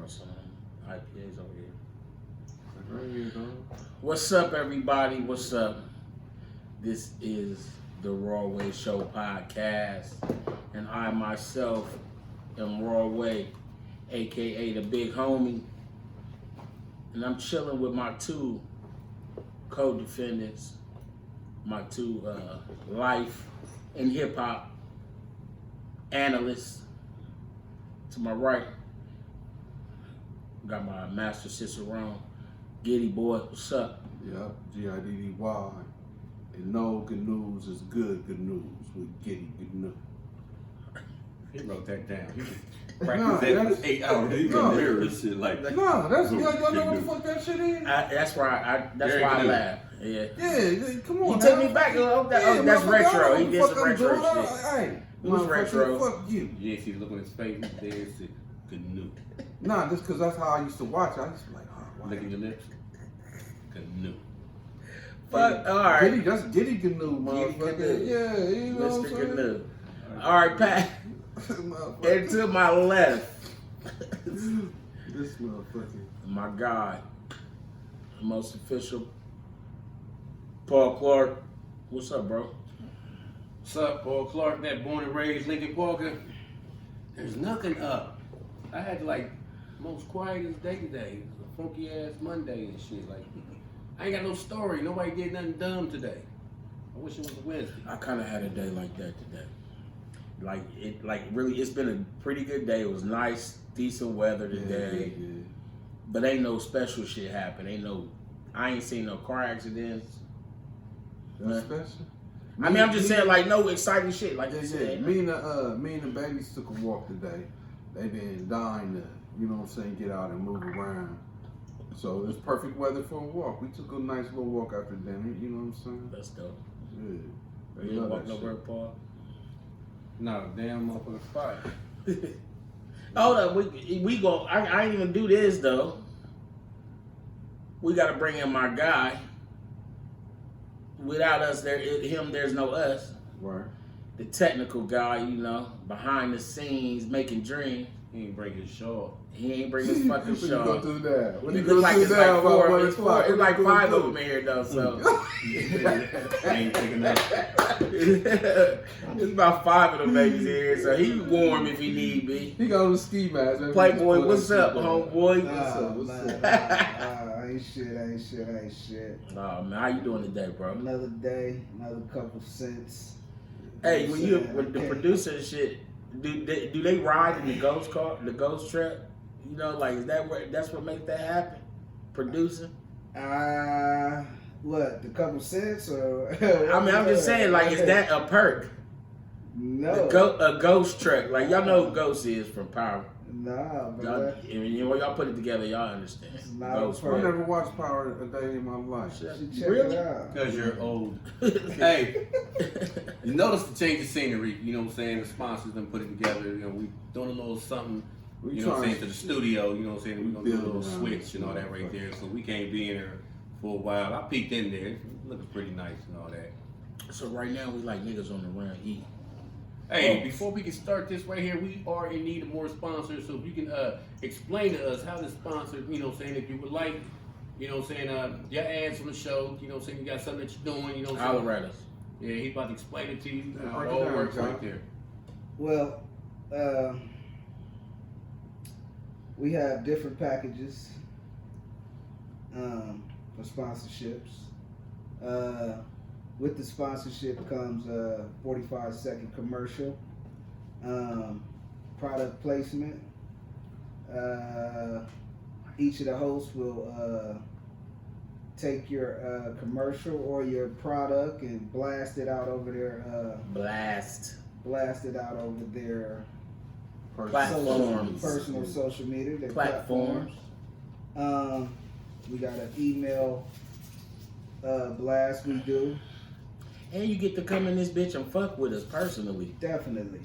brought some IPAs over here. Right here, dog. What's up, everybody? What's up? This is the Raw Way Show podcast, and I myself am Raw Way, aka the Big Homie, and I'm chilling with my two co-defendants, my two life and hip hop analysts. To my right, got my master Cicerone, Giddy Boy. What's up? Yep, G-I-D-D-Y. And no good news is good news with Giddy Good News. He wrote that down. He Nah, practiced that that's- for 8 hours. He no. can mirror shit like that. Nah, that's Good y'all know what the news. fuck that shit is? That's why Very I good. laugh. Yeah. Yeah, come on. He took now. me back. Oh, that's motherfucker, retro. I know He what did the some fuck I'm retro doing. shit. Hey, It was motherfucker, retro. Fuck you. Yeah, she's looking at his face. There's the canoe. Nah, just because that's how I used to watch. I just be like, oh, wow. Licking your lips. Canoe. Fuck. All right. Giddy, that's Giddy Good News, motherfucker. Gnu. Yeah, you know what I'm Mr. saying? Canoe. All right, Pat. Motherfucker. And to my left, This motherfucker. my guy, the most official, Paul Clark. What's up, bro? What's up, Paul Clark, that born and raised Lincoln Parker? There's nothing up. I had like most quietest day today. It was a funky ass Monday and shit. Like, I ain't got no story. Nobody did nothing dumb today. I wish it was a Wednesday. I kind of had a day like that today. Really, it's been a pretty good day. It was nice, decent weather today. Yeah. But ain't no special shit happen. I ain't seen no car accidents. That's special. I mean, I'm just saying, like, no exciting shit. Like Yeah, you yeah. said. Me and the babies took a walk today. They been dying to, you know what I'm saying, get out and move around. So it's perfect weather for a walk. We took a nice little walk after dinner. You know what I'm saying? That's dope. Yeah. They You didn't love walk that nowhere, shit. Paul? Not a damn motherfucking spot. Hold up, we go. I ain't even do this though. We got to bring in my guy. Without us, there's no us. Right. The technical guy, behind the scenes, making dreams. He ain't break his shaw. He ain't bring his fucking What you show. gonna do that? What It you look like gonna it's do like now about four. 1 It's o'clock? it's like What you five gonna of them here though. So I ain't picking up. it's about 5 of them babies here. So he warm if he need be. He got on the ski mask. man. Playboy, Just what's put up, that shit down. homeboy? What's up? Ain't shit. Oh man, how you doing today, bro? Another day, another couple cents. Hey, when you Yeah, with the okay. producer and shit, do they ride in the ghost car, the ghost truck? Is that's what makes that happen? Producing? What, the couple cents or? I mean, I'm just saying, is that a perk? No. A ghost truck, y'all know who Ghost is from Power. Nah, Y'all, man. y'all put it together, y'all understand. It's not Ghost a truck. I never watched Power a day in my life. You should check Really? it out. Because you're old. Hey, you notice the change of scenery, you know what I'm saying? The sponsors done put it together, we doing a little something, We you know what I'm trying saying, to the studio, you know what I'm saying? We're gonna do a little Building around switch and all that right there, so we can't be in there for a while. I peeked in there, it's looking pretty nice and all that. So right now we like niggas on the run eating. Hey, before we can start this right here, we are in need of more sponsors, so if you can explain to us how to sponsor, you know what I'm saying, if you would like, you know what I'm saying, your ads on the show, you know what I'm saying, you got something that you're doing, you know what I'm saying? Holler at us. Yeah, he's about to explain it to you, Yeah, how break it it all down, works John. right there. Well, we have different packages for sponsorships. With the sponsorship comes a 45-second commercial, product placement. Each of the hosts will take your commercial or your product and blast it out over their Platforms. personal social media, their Platforms. platforms. We got an email blast we do. And you get to come in this bitch and fuck with us personally. Definitely.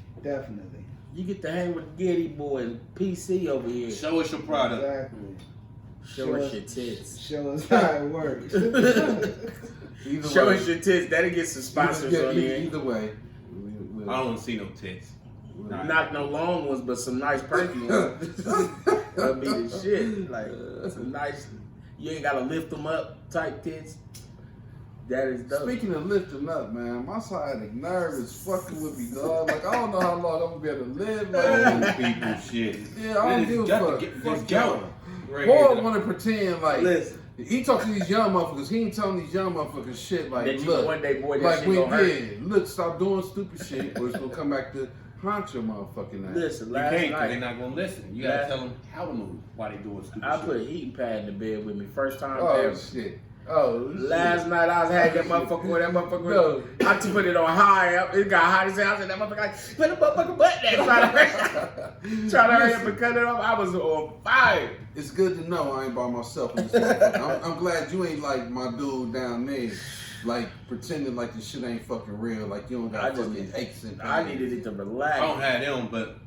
You get to hang with Giddy Boy and PC over here. Show us your product. Exactly. Show us your tits. Show us how it works. Either Show way, us your tits. That'll get some sponsors on here. Either way. I don't want to see no tits. Not no long ones, but some nice perky ones. That'd be the shit. Like, it's a nice, you ain't gotta lift them up type tits. That is dope. Speaking of lifting up, man, my sciatic nerve is fucking with me, dog. Like, I don't know how long I'm gonna be able to live, man. Old people shit. Yeah, I don't give a fuck. Just Fuck go. y'all. Right Boy, here. want to pretend like Listen, he talk to these young motherfuckers. He ain't telling these young motherfuckers shit like, that you look, one day, boy, that like shit when gonna hurt. yeah, look, stop doing stupid shit, or it's gonna come back to haunt your motherfucking ass. Listen, You last can't, because they're night, not gonna listen. You gotta Last- tell them how to move while they doing stupid I shit. put a heating pad in the bed with me. First time Oh ever. shit. Oh shit. Last night I was had that motherfucker with that motherfucker. No. I just put it on high up. It got hot as hell. I said that motherfucker like put a motherfucking button there. Trying to hurry up and cut it off. I was on fire. It's good to know I ain't by myself in this motherfucker. I'm glad you ain't like my dude down there, like pretending like this shit ain't fucking real, like you don't I got just fucking need- aches and pains. I needed it to relax. I don't have them, but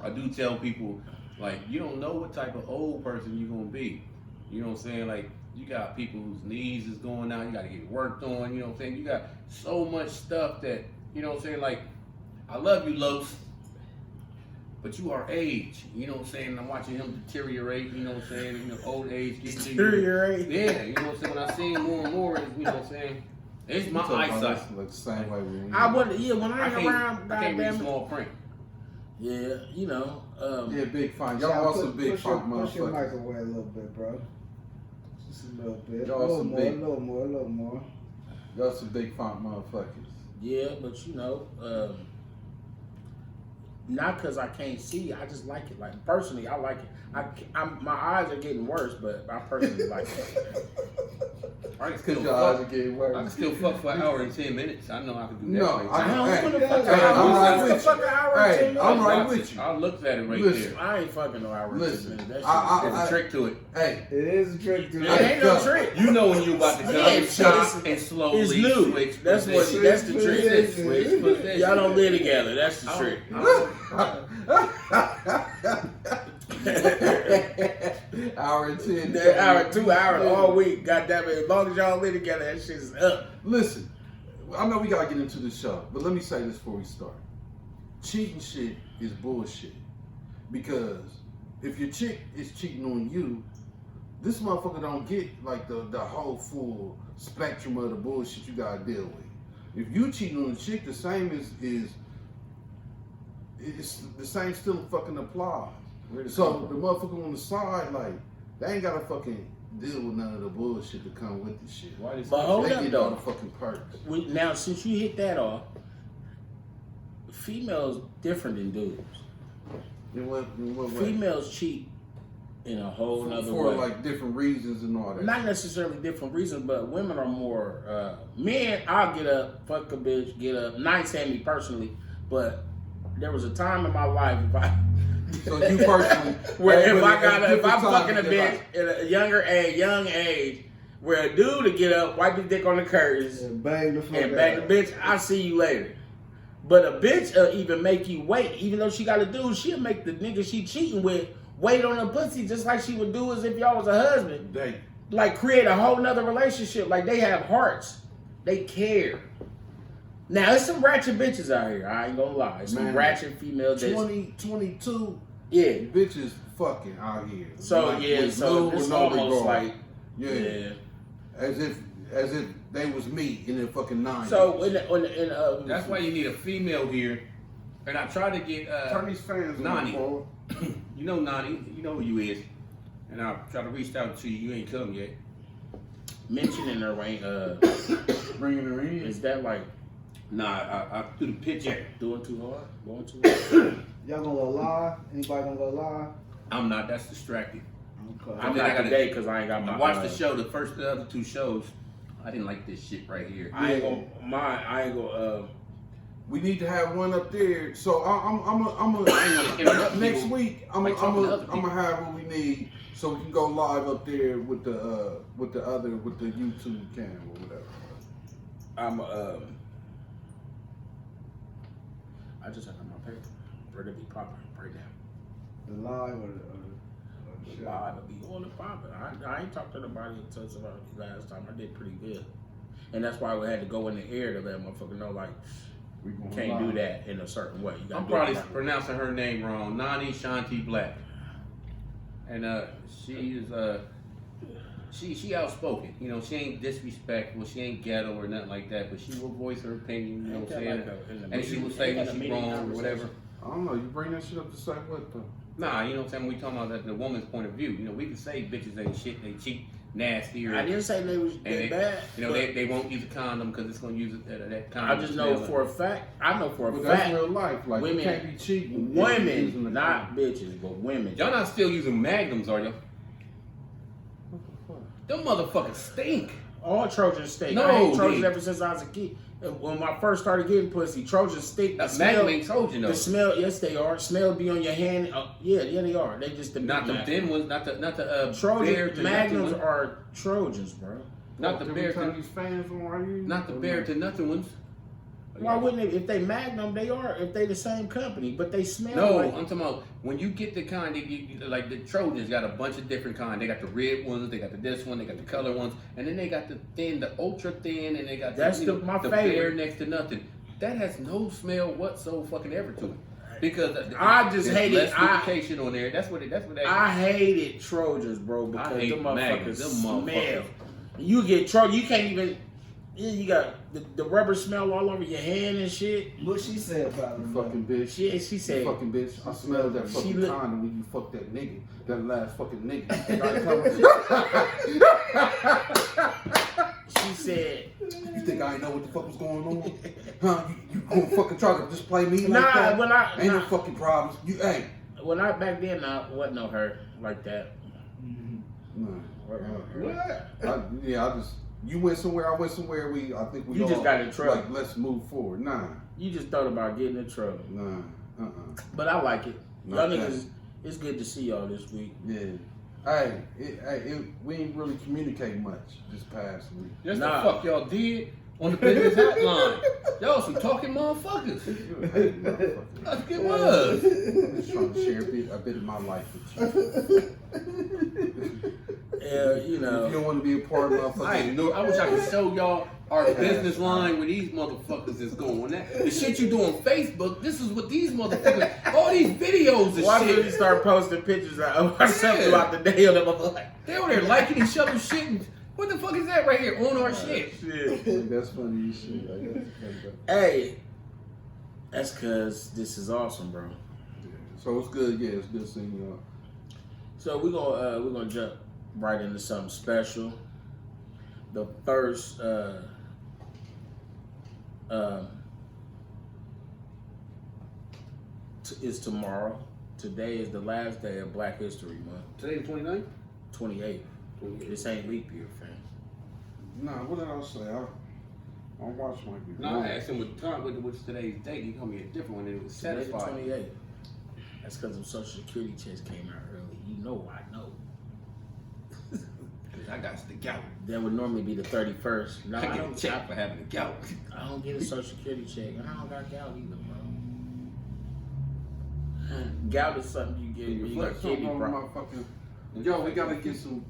I do tell people, like, you don't know what type of old person you're gonna be. You know what I'm saying? Like, you got people whose knees is going out, you gotta get worked on, you know what I'm saying? You got so much stuff that, you know what I'm saying? Like, I love you, Los, but you are age, you know what I'm saying? I'm watching him deteriorate, you know what I'm saying? You know, old age getting to you. Deteriorate. Yeah, you know what I'm saying? When I see him more and more, you know what I'm saying? It's You my talking about eyesight. this, like the same way when I wonder, yeah, when I I ain't can't, around, I can't read goddamn it. small print. Yeah, you know. yeah, big fine. Y'all Y'all also put- big push your, fine push your motherfuckers. mic away a little bit, bro. Just a little bit. Y'all A little some more, big- a little more, a little more. Y'all some big font motherfuckers. Yeah, but you know, not because I can't see, I just like it. Like personally, I like it. My eyes are getting worse, but I personally like it. I can Cause still your eyes are fuck. getting I worse. can still fuck for an hour and 10 minutes. I know I can do that. No, right I now. I don't Hey, want to fuck hey, an I'm hour. right What with the fuck you. an hour and Hey, 10 minutes? I'm right watch with it. you. I looked at it right Listen. there. I ain't fucking no hour and 10 Listen, minutes. That shit I- There's a trick to it. Hey, It is a trick to it ain't no Hey, trick. You know when you about to come, Yeah, stop, it's- and slowly It's new. switch That's what. position. That's the trick. Position. Switch position. Y'all don't live together. That's the trick. hour and 10. That hour, 2 hours all week. Goddamn it! As long as y'all live together, that shit is up. Listen, I know we gotta get into the show, but let me say this before we start. Cheating shit is bullshit. Because if your chick is cheating on you, this motherfucker don't get like the whole full spectrum of the bullshit you gotta deal with. If you cheating on a chick, the same it's the same still fucking applies. So the motherfucker on the side, like, they ain't gotta fucking deal with none of the bullshit that come with this shit. Why this But hold They up, get all the though. fucking perks. Now, since you hit that off, females different than dudes. In what way? Females cheat in a whole nother For way. like different reasons and all that. Not necessarily different reasons, but women are more. Men, I'll get up, fuck a bitch, get up. Not saying me personally, but there was a time in my life if I. So you personally, Where if at if I'm different fucking a times in your bitch life. at a young age, where a dude to get up, wipe his dick on the curtains, And bang the fuck and bang the out. bitch, I'll see you later. But a bitch even make you wait, even though she got a dude, she'll make the nigga she cheating with wait on her pussy just like she would do as if y'all was a husband. They, Like create a whole nother relationship. Like they have hearts. They care. Now there's some ratchet bitches out here, I ain't gonna lie. Some Man, ratchet females that 2022 yeah. bitches fucking out here. So Like, yeah, with so no- it's with no almost regard. like yeah. yeah. As if they was me in the fucking 90s. So That's why you need a female here. And I tried to get turn these fans on, Nani. Paul. you know Nani, you know who you is. And I tried to reach out to you, you ain't come yet. mentioning her ain't Bringing her in. is that like Nah, I threw the pitch at her. doing too hard? Going too hard? Y'all gonna go live? Anybody gonna go live? I'm not, that's distracting. Okay. I'm then I not gotta- today because I ain't got my I watched the show, the other two shows. I didn't like this shit right here. I ain't gonna We need to have one up there. So I'm interrupt next people week by talking to other I'm gonna have what we need so we can go live up there with the YouTube cam or whatever. I just have my paper. Ready to be popping right now. The live or the show? Live to be on the popping. I ain't talked to nobody until about last time. I did pretty good. And that's why we had to go in the air to let motherfucker know like We going can't live. do that in a certain way. You gotta I'm do it probably properly. pronouncing her name wrong. Nani Shanti Black. and she is she outspoken. You know, she ain't disrespectful, she ain't ghetto or nothing like that, but she will voice her opinion. You know what I'm saying? And she will say when she's wrong or whatever. I don't know. You bring that shit up to say what though? Nah, you know what I'm saying? We talking about that the woman's point of view. You know, we can say bitches ain't shit, they cheat, nasty, or I didn't say they was they, bad. You know, they won't use a condom because it's gonna use that condom. I just know smell. for a fact. I know for a But that's fact. real life. Like women- you can't be cheating. using the Women, not condom. bitches, but women. Y'all not still using magnums, are y'all? What the fuck? Them motherfuckers stink. All Trojans stink. No, I hate Trojans dude. ever since I was a kid. When I first started getting pussy, Trojans stink. The That Magnum smell, ain't Trojan though. the smell, yes they are. Smell be on your hand. Yeah, they are. They just the Not the big thin ones, not the bear Trojan to Magnums nothing one. are Trojans, bro. Not the Can bear we turn to these fans on right here? not the bear to nothing ones. Why wouldn't they? If they Magnum, they are. If they the same company, but they smell No, like. I'm talking about when you get the kind that like the Trojans got a bunch of different kind. They got the red ones, they got the this one, they got the color ones, and then they got the thin, the ultra thin, and they got That's the, my the favorite. bear next to nothing. That has no smell whatsoever fucking ever to it. Because I just there's hate less it. lubrication on there. That's what they. I hated Trojans, bro, because I hate them motherfuckers Magnums. Them smell. motherfuckers. You get Trojan, you can't even. Yeah, you got the rubber smell all over your hand and shit. What she said about You him? fucking bitch. She You said, fucking bitch. I smelled that She fucking look- condom when you fucked that nigga. That last fucking nigga. she said, You think I ain't know what the fuck was going on? Huh? You gonna fucking try to just play me like nah, that? Ain't no nah, fucking problems. You ain't. when I back then I wasn't no her like that. No. What? You went somewhere, I went somewhere. I think we You all, just got in trouble. Like, let's move forward. Nah. You just thought about getting in trouble, Nah. but I like it. Not Y'all that. niggas, it's good to see y'all this week. Yeah. We ain't really communicate much this past week. That's Nah. the fuck y'all did on the business hotline. Y'all some talking motherfuckers. You a hating motherfucker. I think it was. I'm just trying to share a bit of my life with you. Yeah, you If know. you don't want to be a part of motherfucker. I ain't know. I wish I could show y'all our business line where these motherfuckers is going. The shit you do on Facebook, this is what these motherfuckers, all these videos and Why did you shit. start posting pictures of ourselves Yeah. throughout the day? And I'm like, They over there liking each other's shit. And, what the fuck is that right here on our shit? shit. That's funny as shit. Like, that's funny. Hey, that's cause this is awesome, bro. So it's good. Yeah, it's good seeing y'all. So we're gonna jump right into something special. The first is tomorrow. Today is the last day of Black History Month, Today the 29th? 28th. This ain't leap year, fam. Nah, what did I say? I watch my people. No, I asked him what's today's date. He told me a different one and it was Today the satisfied. 28th. That's because them Social Security checks came out early. You know I know. I got the gout. That would normally be the 31st. No, I I get a don't. check for having a gout. I don't get a Social Security check, and I don't got gout either, bro. Gout is something you get when you got Something kidney on my problems. fucking. Yo, we gotta get some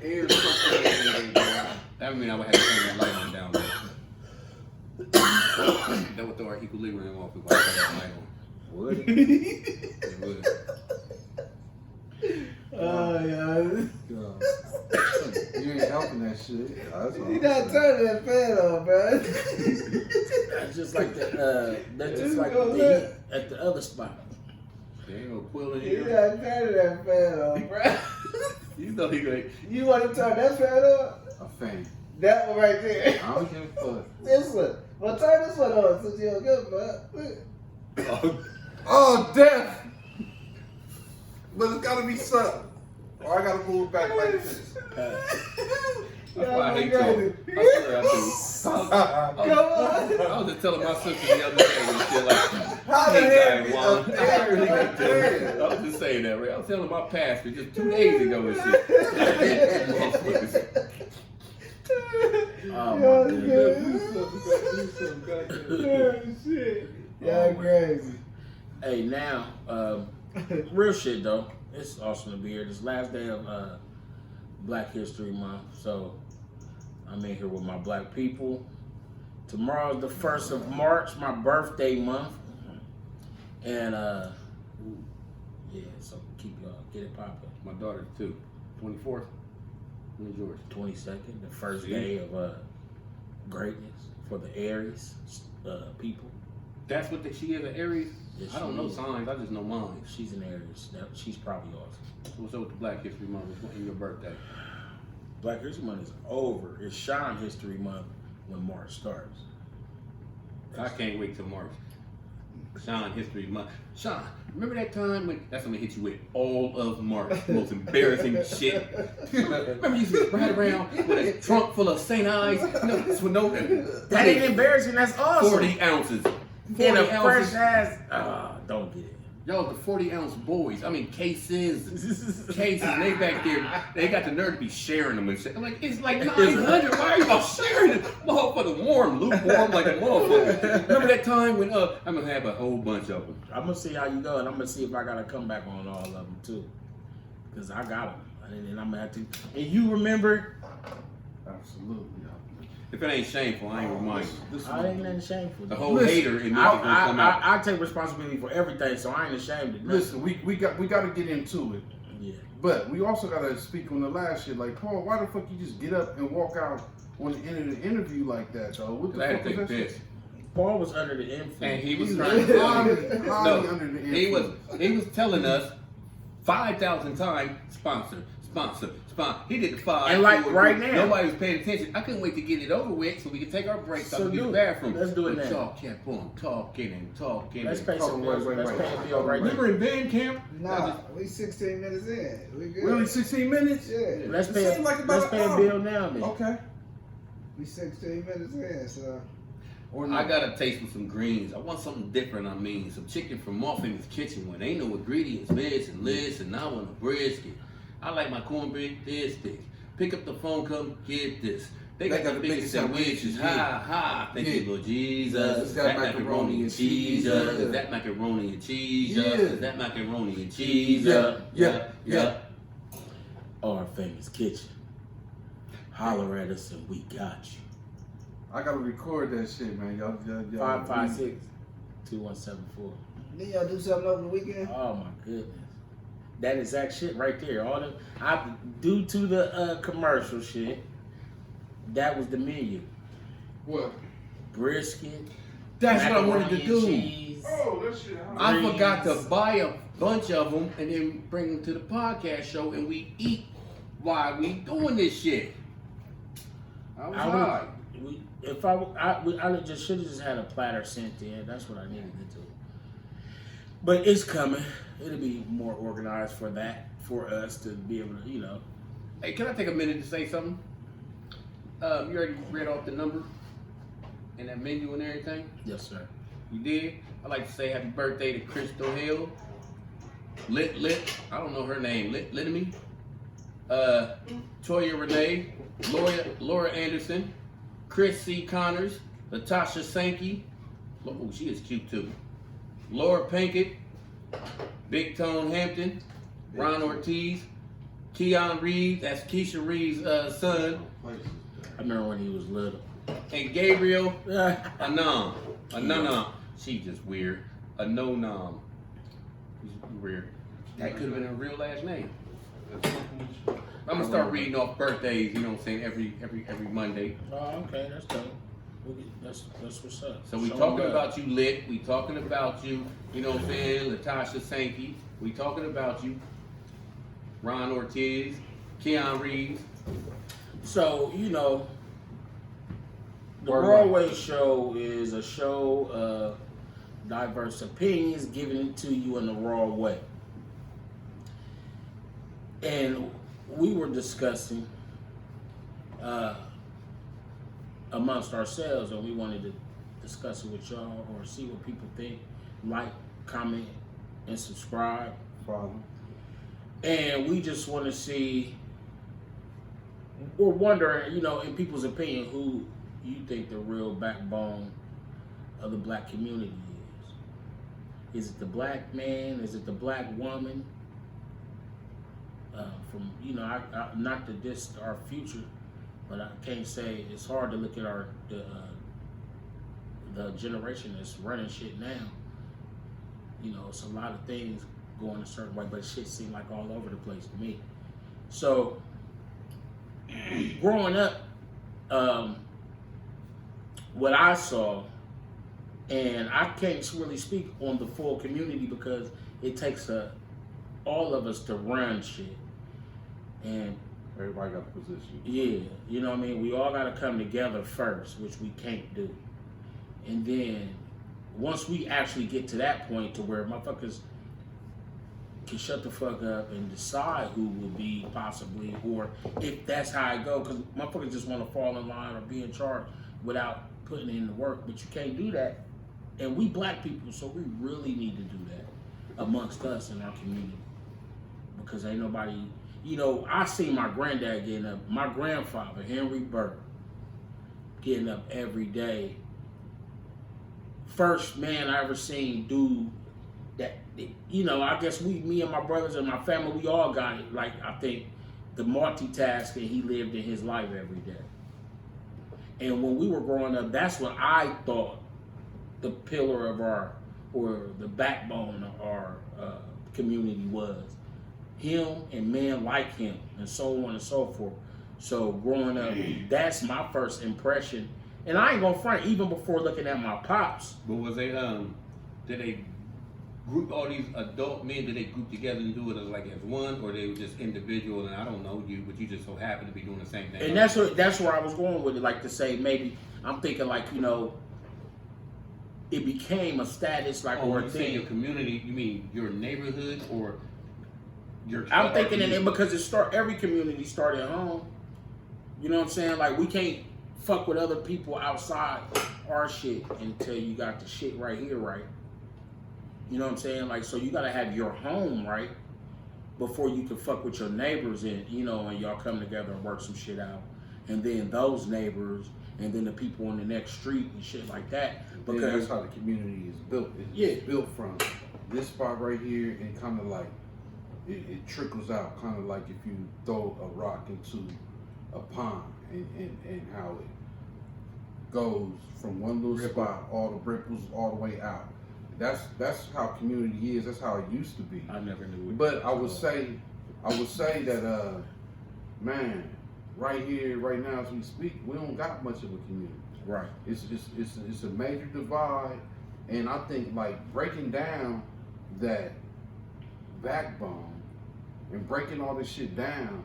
air stuff in there. That would mean I would have to turn that light on down there. That would throw our equilibrium off if I turn that light on. Would it? It would. Oh yeah. You ain't helping that shit. That's all You I'm not saying. turning that fan on, bro. That's just like the Gonna heat let- at the other spot. There ain't no quill in You here. not turning that fan on, bro. You know he like, You want to turn that fan on? A fan. That one right there. I don't give a fuck. This one. Well, turn this one on since you don't give a fuck. Look. Oh, death! But it's gotta be something. Or I gotta move it back like this. that's why I hate you. I swear I do. Come on. I was just telling my sister the other day and shit like, How the hell Hey, be Juan. up there right there? I was just saying that, right? I was telling my pastor just 2 days ago and shit. Motherfuckers. Oh, Y'all my goodness. Oh, shit. Y'all crazy. Hey, now, real shit though. It's awesome to be here. This last day of Black History Month, so I'm in here with my black people. Tomorrow's the 1st of March, my birthday month, and Yeah, so get it popping. My daughter's too. 24th. When's yours? 22nd, the first See? day of greatness for the Aries people. That's what she is, an Aries? Yes, I don't she know is. signs, I just know mine. She's an Aries. She's probably yours. What's up with the Black History Month? What's in your birthday? Black History Month is over. It's Shine History Month when March starts. I can't wait till March. Sean History Month. Sean, remember that time when that's when they hit you with all of March, most embarrassing shit. Remember you used to ride around with a trunk full of St. Ives? No, this one, no. That ain't embarrassing. That's awesome. 40 ounces. 40 In a fresh ounces. ass. Don't get it. Y'all the 40-ounce boys. I mean, cases. And they back there, they got the nerve to be sharing them and shit. I'm like, it's like 900. Why are y'all sharing it? Motherfucker warm, lukewarm like a motherfucker. Remember that time when I'm gonna have a whole bunch of them. I'm gonna see how you go, and I'm gonna see if I gotta come back on all of them too, cause I got them, and I'm gonna have to. And you remember? Absolutely. If it ain't shameful, I ain't remind you. This is I ain't nothing shameful. The whole Listen, hater in me is gonna come out. I take responsibility for everything, so I ain't ashamed of nothing. Listen, we got to get into it. Yeah. But we also got to speak on the last shit. Like, Paul, why the fuck you just get up and walk out on the end of the interview like that, though? What the I had fuck to was take that a piss. shit? Paul was under the influence. And he was He trying to tell you. highly under the influence. He was telling us 5,000 times, sponsor. He did the 5. And like 4, right 3. now. Nobody was paying attention. I couldn't wait to get it over with so we could take our breaks So so we do could use the it. bathroom. Let's do it But now. y'all kept on talking and talking. Let's and pay some bills. Wait. Let's pay a bill right now. Remember in band camp? Nah, we 16 minutes in. We good. Really, 16 minutes? Yeah. Let's It pay. seems like about Let's an pay a hour. bill now, then. Okay. We 16 minutes in, so. Or I not. got a taste for some greens. I want something different. I mean, some chicken from Muffin's Kitchen when ain't no ingredients, this and this, and I want a brisket. I like my cornbread this thick. Pick up the phone, come get this. They got the biggest sandwiches. Ha ha. Thank you, Lord Jesus. Is that macaroni and cheese? Is that macaroni and cheese? Is that macaroni and cheese? Yeah. Our famous kitchen. Holler at us and we got you. I got to record that shit, man. Y'all. 556-2174. Then y'all do something over the weekend? Oh my goodness. That exact shit right there. All the due to the commercial shit, that was the menu. What? Brisket. That's what I wanted to macaroni and do. cheese. Oh, that shit. I forgot to buy a bunch of them and then bring them to the podcast show and we eat while we doing this shit. I was high. I just should have just had a platter sent in. That's what I needed to do. But it's coming. It'll be more organized for that, for us to be able to, Hey, can I take a minute to say something? You already read off the number and that menu and everything? Yes, sir. You did? I'd like to say happy birthday to Crystal Hill. Lit. I don't know her name. Litamy. Toya Renee. Laura Anderson. Chris C. Connors. Latasha Sankey. Oh, she is cute too. Laura Pinkett. Big Tone Hampton. Ron Ortiz. Keon Reeves. That's Keisha Reeves' son. I remember when he was little. And Gabriel Anam. She just weird. Anonam. She's weird. That could have been her real last name. I'm gonna start reading off birthdays, you know what I'm saying, every Monday. Oh, okay, that's dope. That's what's up. So we Show talking love. about you, Lit. We talking about you, you know what I'm saying, Latasha Sankey. We talking about you, Ron Ortiz, Keon Reeves. So, the Word Broadway show is a show of diverse opinions given it to you in the raw way. And we were discussing amongst ourselves, and we wanted to discuss it with y'all or see what people think. Like, comment, and subscribe. Father. And we just want to see, we're wondering, in people's opinion, who you think the real backbone of the black community is. Is it the black man? Is it the black woman? Not to diss our future, but I can't say, it's hard to look at the generation that's running shit now. It's a lot of things going a certain way, but shit seemed like all over the place to me. So growing up, what I saw, and I can't really speak on the full community because it takes all of us to run shit. And Everybody got a position. yeah, you know what I mean? We all got to come together first, which we can't do. And then once we actually get to that point to where motherfuckers can shut the fuck up and decide who will be possibly, or if that's how it go, because motherfuckers just want to fall in line or be in charge without putting in the work, but you can't do that. And we black people, so we really need to do that amongst us in our community, because ain't nobody, you know, I see my granddad getting up, my grandfather, Henry Burke, getting up every day. First man I ever seen do that, you know, I guess me and my brothers and my family, we all got it. Like, I think the multitasking he lived in his life every day. And when we were growing up, that's what I thought the pillar of our, or the backbone of our community was. Him and men like him, and so on and so forth. So growing up, that's my first impression. And I ain't gonna front, even before looking at my pops. But was they did they group all these adult men? Did they group together and do it as one, or they were just individual? And I don't know you, but you just so happen to be doing the same thing. And that's where I was going with it. Like, to say, maybe I'm thinking, like, you know, it became a status, like, or a you saying thing. your community? You mean your neighborhood or your? I'm thinking in it because every community started at home. You know what I'm saying? Like, we can't fuck with other people outside our shit until you got the shit right here right. You know what I'm saying? Like, so you gotta have your home right before you can fuck with your neighbors, and you know, and y'all come together and work some shit out. And then those neighbors, and then the people on the next street and shit like that. Because Because that's how the community is built. Yeah. It's built from this spot right here, and kind of like it trickles out, kind of like if you throw a rock into a pond, and how it goes from one little spot, all the ripples all the way out. That's how community is. That's how it used to be. I never knew it. But I would say that man, right here, right now as we speak, we don't got much of a community. Right. It's a major divide, and I think like breaking down that backbone and breaking all this shit down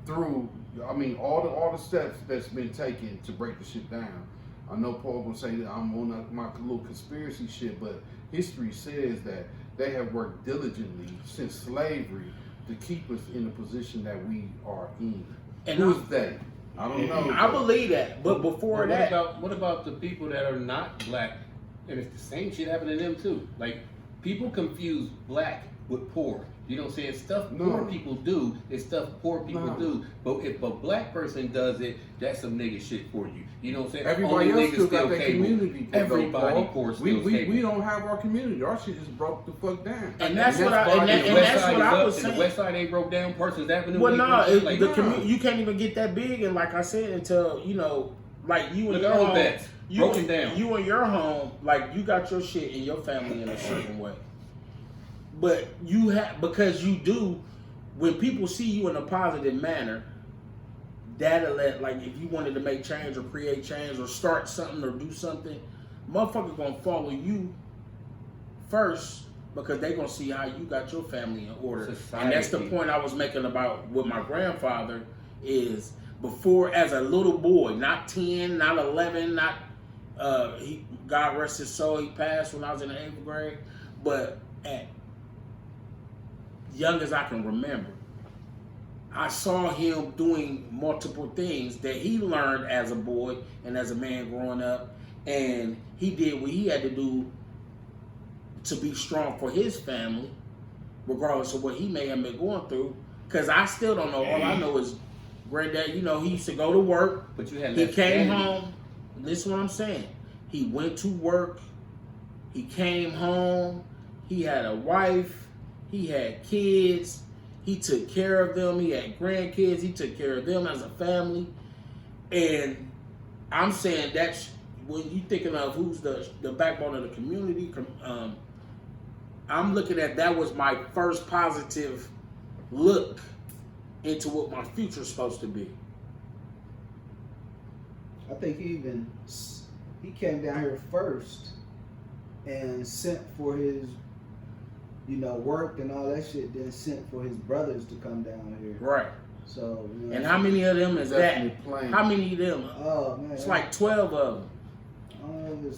through, I mean, all the steps that's been taken to break the shit down. I know Paul will say that I'm on my little conspiracy shit, but history says that they have worked diligently since slavery to keep us in the position that we are in. And Who's they? I don't know. I believe that, but before that, what about the people that are not black? And it's the same shit happening to them too. Like, people confuse black with poor. You know what I'm saying? Stuff poor people do is stuff poor people do. But if a black person does it, that's some nigga shit for you. You know what I'm saying? Everybody Only else niggas still got their cable. community. Everybody poor still cable. We don't have our community. Our shit just broke the fuck down. and that's what I was saying. The West Side ain't broke down. Parsons Avenue. Well, no, like, the community, you can't even get that big, and like I said, until, you know, like you and your home, beds broken down. You and your home, like you got your shit and your family in a certain way. But you have, because you do, when people see you in a positive manner, that'll let, like, if you wanted to make change or create change or start something or do something, motherfuckers gonna follow you first, because they gonna see how you got your family in order. Society. And that's the point I was making about with my grandfather, is before, as a little boy, not 10, not 11, not, God rest his soul, he passed when I was in the 8th grade, but at young as I can remember, I saw him doing multiple things that he learned as a boy and as a man growing up, and he did what he had to do to be strong for his family, regardless of what he may have been going through. Because I still don't know. All I know is granddad, you know, he used to go to work. But you had He less came family. home. Listen what I'm saying. He went to work. He came home. He had a wife. He had kids. He took care of them. He had grandkids. He took care of them as a family. And I'm saying that's when you thinking of who's the backbone of the community. I'm looking at that was my first positive look into what my future's supposed to be. I think he came down here first and sent for his, work and all that shit. Then sent for his brothers to come down here. Right. So. And how many of them is that? Definitely plain. How many of them? Oh man. It's like 12 of them.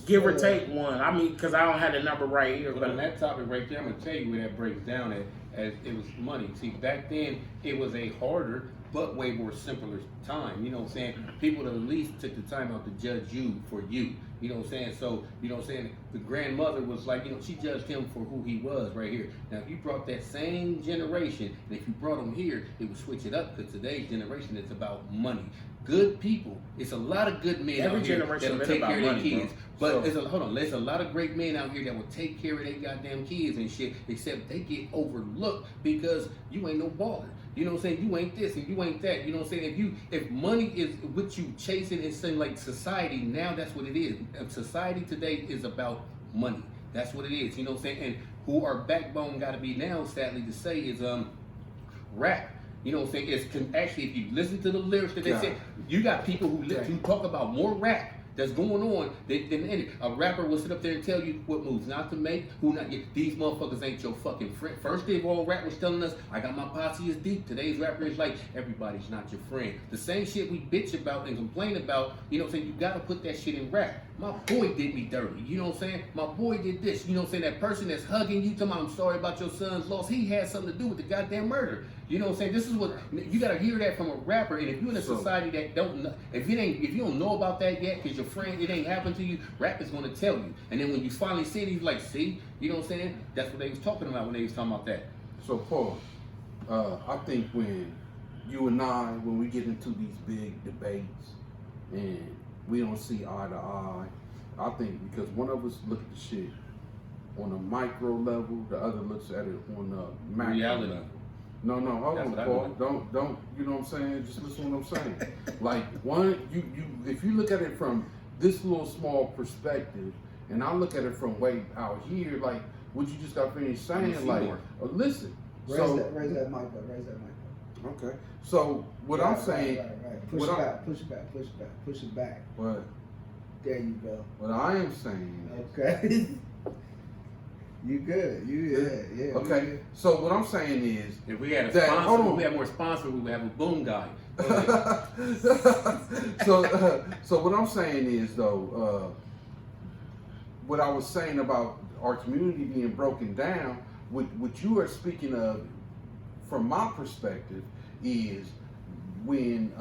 Give or take one. I mean, because I don't have the number right here. But on that topic right there, I'm gonna tell you where that breaks down as it was money. See, back then it was a harder but way more simpler time. You know what I'm saying? People at least took the time out to judge you for you. You know what I'm saying? So, you know what I'm saying? The grandmother was like, she judged him for who he was right here. Now, if you brought that same generation, and if you brought him here, it would switch it up, because today's generation is about money. Good people. It's a lot of good men Every out here generation that'll been take about care of their money, kids. bro. But there's a lot of great men out here that will take care of their goddamn kids and shit, except they get overlooked because you ain't no baller. You know what I'm saying? You ain't this and you ain't that. You know what I'm saying? If money is what you chasing and saying, like society, now that's what it is. Society today is about money. That's what it is. You know what I'm saying? And who our backbone got to be now, sadly to say, is rap. You know what I'm saying? Actually, if you listen to the lyrics that they say, you got people who talk about more rap that's going on than a rapper will sit up there and tell you what moves not to make, who not. These motherfuckers ain't your fucking friend. First of all, rap was telling us, I got my posse is deep. Today's rapper is like, everybody's not your friend. The same shit we bitch about and complain about, you know what I'm saying? You gotta put that shit in rap. My boy did me dirty, you know what I'm saying? My boy did this, you know what I'm saying? That person that's hugging you, telling me I'm sorry about your son's loss, he had something to do with the goddamn murder. You know what I'm saying? This is what you gotta hear that from a rapper. And if you're in a society that don't know, if you don't know about that yet, because your friend, it ain't happened to you, rap is gonna tell you. And then when you finally see it, he's like, see, you know what I'm saying? That's what they was talking about when they was talking about that. So Paul, I think when you and I, when we get into these big debates and we don't see eye to eye, I think because one of us look at the shit on a micro level, the other looks at it on a macro Reality. level. No, hold That's on, what I Paul. Don't, you know what I'm saying? Just listen to what I'm saying. Like if you look at it from this little small perspective, and I look at it from way out here, like what you just got finished saying, like, listen. Raise that mic up. Okay. So what I'm saying, Right. Push it back. what There you go. what I am saying is, Okay. You good. Yeah. okay. So what I'm saying is, If we had a Hold sponsor, on. if we had more sponsors, we would have a boom guy. so what I'm saying is though, what I was saying about our community being broken down, what you are speaking of, from my perspective, is when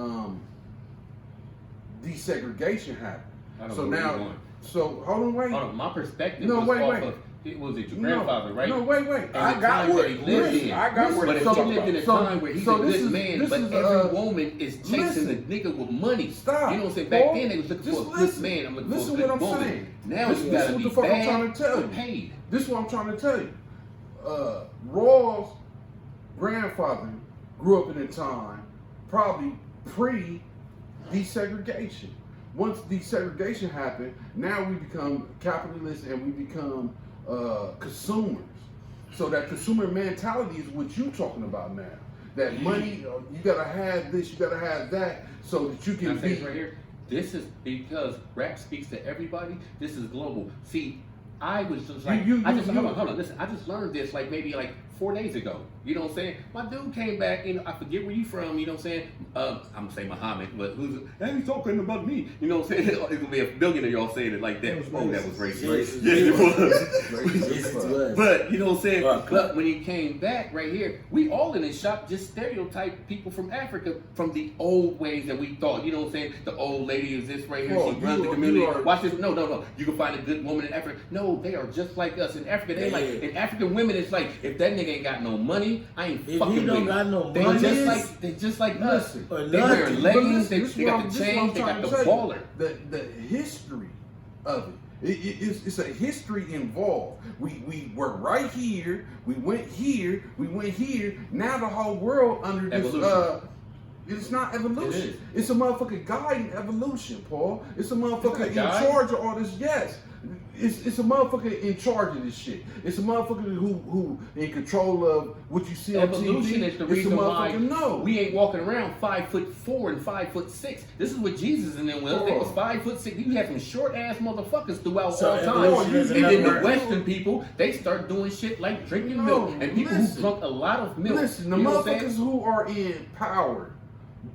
desegregation happened. I don't So know where you're now, going. so hold on, wait. Hold on, my perspective No, was wait, off wait. of, was it your grandfather, right? No, wait. And I the got time what- that he lived listen, in. I got what But if you're he talking lived in a about. time where he's So a this good is- man, this but is, every woman is chasing listen. the nigga with money. Stop. You know what I'm saying? Back Paul, then they was looking just for a good listen. man. I'm looking Listen for a good what I'm woman. saying. Now This you is gotta what be the fuck I'm bad trying to tell or you. paid. This is what I'm trying to tell you. Raw's grandfather grew up in a time probably pre-desegregation. Once desegregation happened, now we become capitalists and we become consumers. So that consumer mentality is what you're talking about now. That money, you gotta have this, you gotta have that, so that you Can can I say be. this right here? This is because rap speaks to everybody. This is global. See, I was just like, hold on, listen. I just learned this like maybe like 4 days ago. You know what I'm saying? My dude came back, I forget where you from, you know what I'm saying? I'm gonna say Muhammad, but he's talking about me. You know what I'm saying? It's gonna be a billion of y'all saying it like that. Oh, that was racist. Yeah, it was. But you know what I'm saying? But when he came back right here, we all in his shop just stereotype people from Africa from the old ways that we thought. You know what I'm saying? The old lady is this right here. Oh, She runs the you community. are- Watch this. No. You can find a good woman in Africa. No, they are just like us. In Africa, they like in African women. It's like if that nigga ain't got no money, I ain't If fucking he don't with got him. no They money, just like us. Listen, or They wear nothing. leggings. But listen, They got the chains. They got the baller. The history of it's a history involved. We were right here. We went here. We went here. Now the whole world under this. Evolution. It's not evolution. It is. It's a motherfucking guide in evolution, Paul. It's a motherfucker It's in not a guide. charge of all this. Yes. It's a motherfucker in charge of this shit. It's a motherfucker who in control of what you see on Evolution TV. is the It's a reason why motherfucker we ain't walking around 5'4" and 5'6". This is what Jesus and them was. They was 5'6". You had some short ass motherfuckers throughout So all time. evolution is And then the another- Western people, they start doing shit like drinking No, milk. And people listen. who drunk a lot of milk. Listen, the you know what I'm saying? motherfuckers who are in power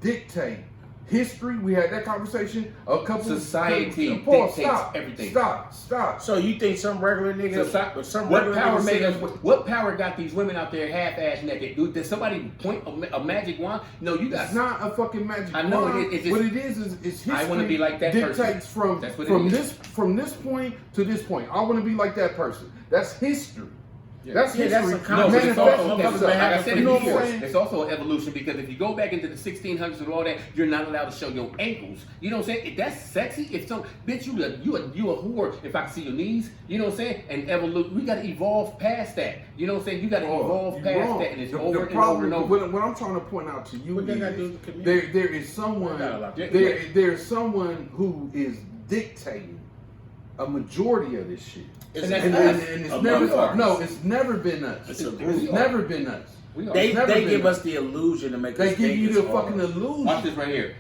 dictate history. We had that conversation a couple. Society Paul, dictates stop, everything. Stop. So you think some regular niggas, some What regular power niggas made say- us? What power got these women out there half-ass naked? Dude, did somebody point a magic wand? No, you got. It's not a fucking magic I know wand. it is. It's What just- it is history. I wanna be like that dictates person. That's what it from is. from this point to this point. I want to be like that person. That's history. That's Yeah, history. that's a No, but it's Manifesting also, itself. like I said, You You know what I'm before, saying? it's also an evolution because if you go back into the 1600s and all that, you're not allowed to show your ankles. You know what I'm saying? If that's sexy, if some bitch you a whore if I can see your knees. You know what I'm saying? And evolve, we got to evolve past that. You know what I'm saying? You got to evolve you're past wrong. that, and it's The over and over problem- and over. What I'm trying to point out to you What they gotta do is with the community? there is someone They got a lot to do. there's someone who is dictating a majority of this shit. It's And that's And, us. and it's A never group. it's never been us. It's a It's group. never been us. We are. They never give been- us the illusion to make They us give think you it's the hard. fucking illusion. Watch this right here.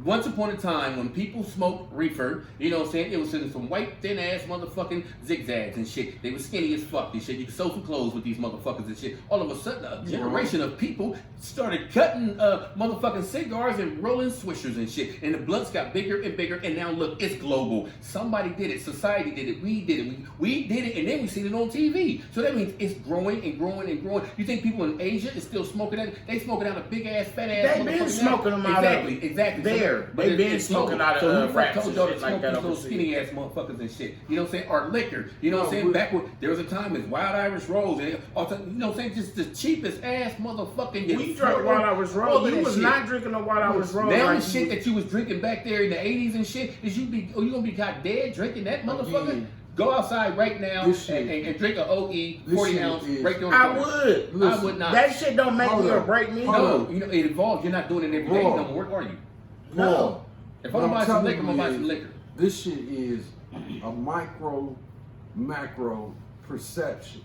Once upon a time, when people smoked reefer, you know what I'm saying? It was in some white, thin ass motherfucking zigzags and shit. They were skinny as fuck and shit. You could sew some clothes with these motherfuckers and shit. All of a sudden, a generation of people started cutting motherfucking cigars and rolling swishers and shit. And the blunts got bigger and bigger. And now look, it's global. Somebody did it. Society did it. We did it. We did it. And then we seen it on TV. So that means it's growing and growing and growing. You think people in Asia is still smoking that? They smoking out a big ass, fat ass. They been motherfucking smoking them out of exactly. there. But They it- been it's smoking global. out of, So who the fuck rats told and y'all shit to like smoke that these little overseas? skinny ass motherfuckers and shit? You know what I'm saying? Or liquor. You know what I'm No, saying? we- Back when there was a time as Wild Irish Rose and all time, you know what I'm saying? Just the cheapest ass motherfucking. We drank Wild Irish all of Rose. You that was shit. not drinking no Wild Irish Rose. Now like the shit that you was drinking back there in the 80s and shit, is you gonna be got dead drinking that motherfucker? Again. Go outside right now This shit- and drink a OE this 40 shit ounce is- right there on the I corner. would. I Listen, would not. That shit don't make Hold me or up. break me. Hold no, up. you know, it evolves. You're not doing it every day Bro. no more, are you? No. If What I'm gonna buy some telling liquor, I'm gonna you buy is, some liquor. This shit is a micro, macro perception.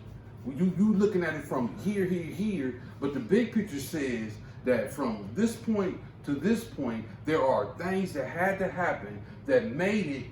You looking at it from here, but the big picture says that from this point to this point, there are things that had to happen that made it.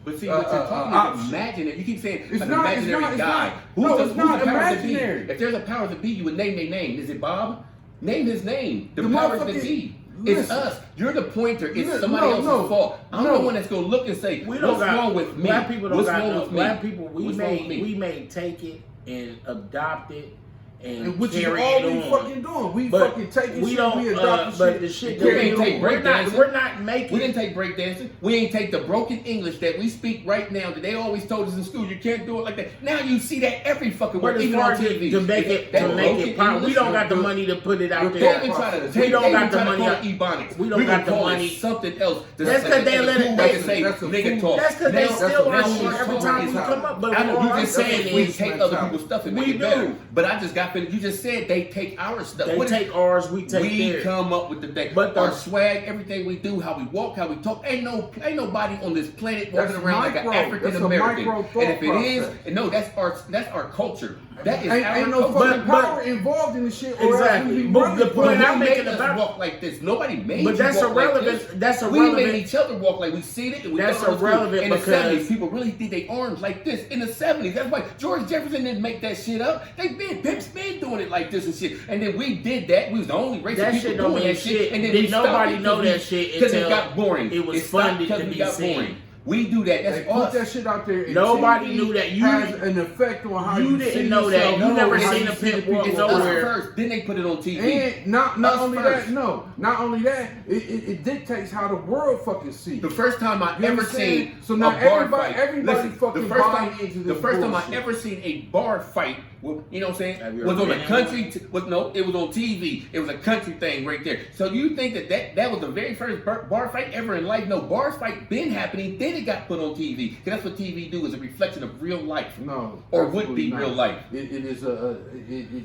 But see, what you're talking about is imaginary. You keep saying It's an not- it's imaginary not- it's guy. not- Who's no, the, it's who's not the powers that be? imaginary. If there's a powers that be, you would name their name. Is it Bob? Name his name. The The powers that motherfucking- be. It's listen. us. You're the pointer. It's Listen, somebody no, else's no, fault. I'm no. the one that's gonna look and say, We don't what's got wrong with me? Black people don't What's got wrong no, with me? black people. We What's wrong with me? may take it and adopt it and Which is carry all it we on. fucking doing. We But fucking taking we shit, don't. we adopting But shit. the shit and that We we ain't do, take we're not. breakdancing. We're not making. We didn't take breakdancing. We ain't take the broken English that we speak right now that they always told us in school. You can't do it like that. Now you see that every fucking But word, as even far on as TV. to make it That to make broken it pop, we English, don't got the money to put it out They there. even try to We take. don't They got even the try to money call to- it ebonics. we don't We got gonna the call money. it something else. That's 'cause they let it- They that's- say that's a nigga fool. talk. That's because they Now- still that's on a shit every foolish time we mentality. come up. But I know all you I'm just saying saying we is, take other people's stuff and make We it better. do. But I just got finished. You just said they take our stuff. they What is- take ours, we take we theirs. come up with the thing. But Our the- swag, everything we do, how we walk, how we talk. Ain't nobody on this planet walking That's around like micro. an African That's a American. micro thought And if it is, process. no, that's our culture. That is Ain't, our ain't no culture. fucking But- power involved in the shit. Or Exactly. else we be But running the from point it. I'm Who making made us about- walk like this. Nobody made But you that's walk like irrelevant. this. That's We made irrelevant. each other walk like we seen it. And we That's thought it was cool. irrelevant In the because- 70s, people really did their arms like this. In the 70s, that's why George Jefferson didn't make that shit up. Pimps been doing it like this and shit. And then we did that. We was the only race That of people shit don't doing mean that shit. And then Did we stopped nobody it know 'cause that we- shit because it until got boring. it was stopped funded because to we be got seen. boring. We do that. They That's put us. that shit out there. And Nobody TV knew that. You- has an effect on how you you didn't see know that. yourself, You never how seen you a see pimp the walk It's people us around. nowhere. first. Then they put it on TV. And not Us only first. that, no, not only that, it dictates how the world fucking see. The first time I You ever understand? seen So now a bar everybody- fight. everybody Listen, fucking the first buy time, into the this first time I bullshit. ever seen a bar fight, well, you know what I'm saying, Have you was ever on a been in country. No, it was on TV. It was a country thing right there. So you think that was the very first bar fight ever in life? No, bar fight been happening. Then it got put on TV. Because that's what TV do, is a reflection of real life. No, Or would absolutely be not. real life. It is a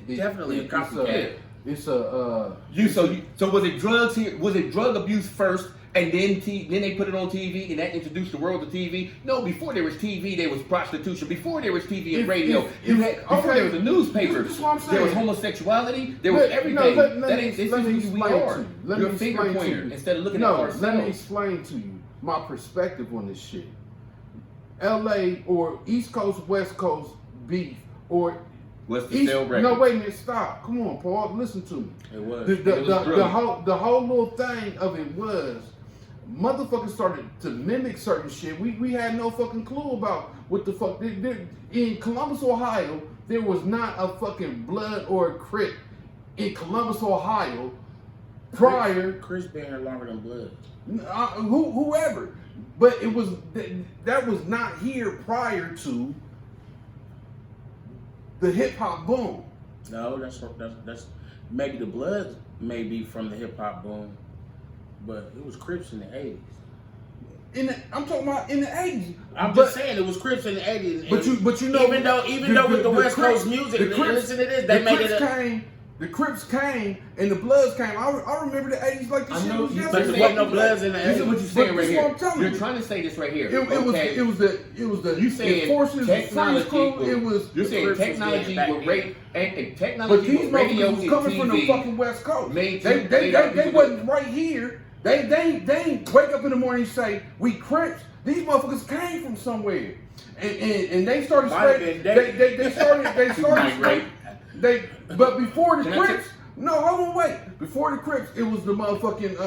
Definitely a copycat. It's a So was it drugs here? Was it drug abuse first, and then then they put it on TV, and that introduced the world to TV. No, before there was TV, there was prostitution. Before there was TV and radio, before there was a newspaper, This is what I'm saying. there was homosexuality, there was everything. This is who we are. You're a finger pointer instead of looking at ourselves. Let me explain to you my perspective on this shit. LA or East Coast, West Coast beef or What's the sale record? No, wait a minute, stop. Come on, Paul, listen to me. It was. The whole little thing of it was motherfuckers started to mimic certain shit. We had no fucking clue about what the fuck. In Columbus, Ohio, there was not a fucking Blood or a Crip in Columbus, Ohio prior. Chris been here longer than Blood. Whoever. But it was that was not here prior to the hip hop boom. No, that's maybe the Bloods may be from the hip hop boom, but it was Crips in the 80s. I'm talking about in the 80s. I'm just saying it was Crips in the 80s. But you know, even though with the West Coast music, listen to this, they made it. The Crips came and the Bloods came. I remember the 80s like this shit was But yesterday. there wasn't no Bloods in the 80s. This is what you're saying right here. What I'm telling You're you. trying to say this right here. It was the You saying Enforcers, technology? It was. You're saying Crips was technology back with then. rape and But technology these with radio motherfuckers and was coming from the TV. fucking West Coast. Made They wasn't right here. They ain't wake up in the morning and say we Crips. These motherfuckers came from somewhere, and they started spreading. They started. But before the Can I Crips, no, hold on, wait. Before the Crips, it was the motherfucking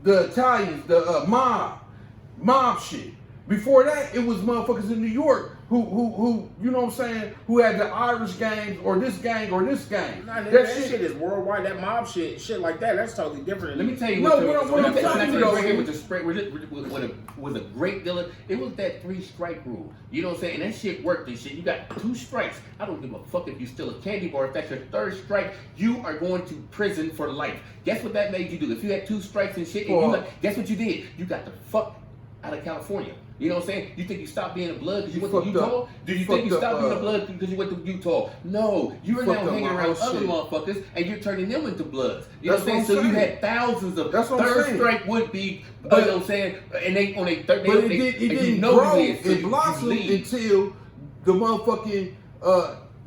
the Italians, the mob shit. Before that, it was motherfuckers in New York who you know what I'm saying, who had the Irish gangs or this gang or this gang. Nah, that shit is worldwide. That mob shit like that, that's totally different. Let me tell you No, what I'm can I telling tell you you though, right here with the spread with a great deal of, it was that 3-strike rule. You know what I'm saying? And that shit worked and shit. You got 2 strikes. I don't give a fuck if you steal a candy bar. If that's your 3rd strike, you are going to prison for life. Guess what that made you do? If you had 2 strikes and shit, and guess what you did? You got the fuck out of California. You know what I'm saying? You think you stopped being a Blood because you went to Utah? Do you think you stopped being a Blood because you went to Utah? No, you're now hanging around other motherfuckers and you're turning them into Bloods. You know what I'm saying? So you had thousands of 3rd strike would be, you know what I'm saying? And they on a 3rd, but it didn't grow. It blossomed until the motherfucking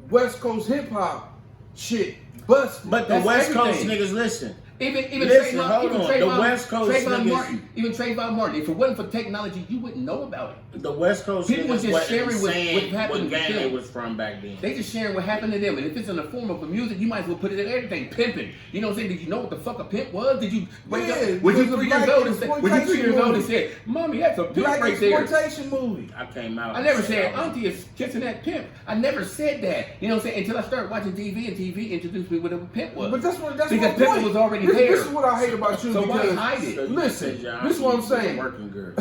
West Coast hip hop shit busted. But the West Coast niggas listen. Even Listen, Trayvon, hold on. The West Coast Trayvon niggas- Martin, even Trayvon Martin. If it wasn't for technology, you wouldn't know about it. The West Coast People was niggas just sharing wasn't what saying happened what gang to they them. was from back then. They just sharing what happened to them, and if it's in the form of a music, you might as well put it in everything. Pimping, you know what I'm saying? Did you know what the fuck a pimp was? Did you wake Yeah, up? Was it you was a 3 years black old and said? Was you 3 years exploitation old and movie. said, "Mommy, that's a pimp Black right there"? exploitation movie. I came out. I never said Auntie is kissing that pimp. I never said that. You know what I'm saying? Until I started watching TV, and TV introduced me what a pimp was. But that's because my pimping point. was already this, there. This is what I hate about you So why because hide it? So you listen, said your this is what I'm auntie was a saying. Working girl.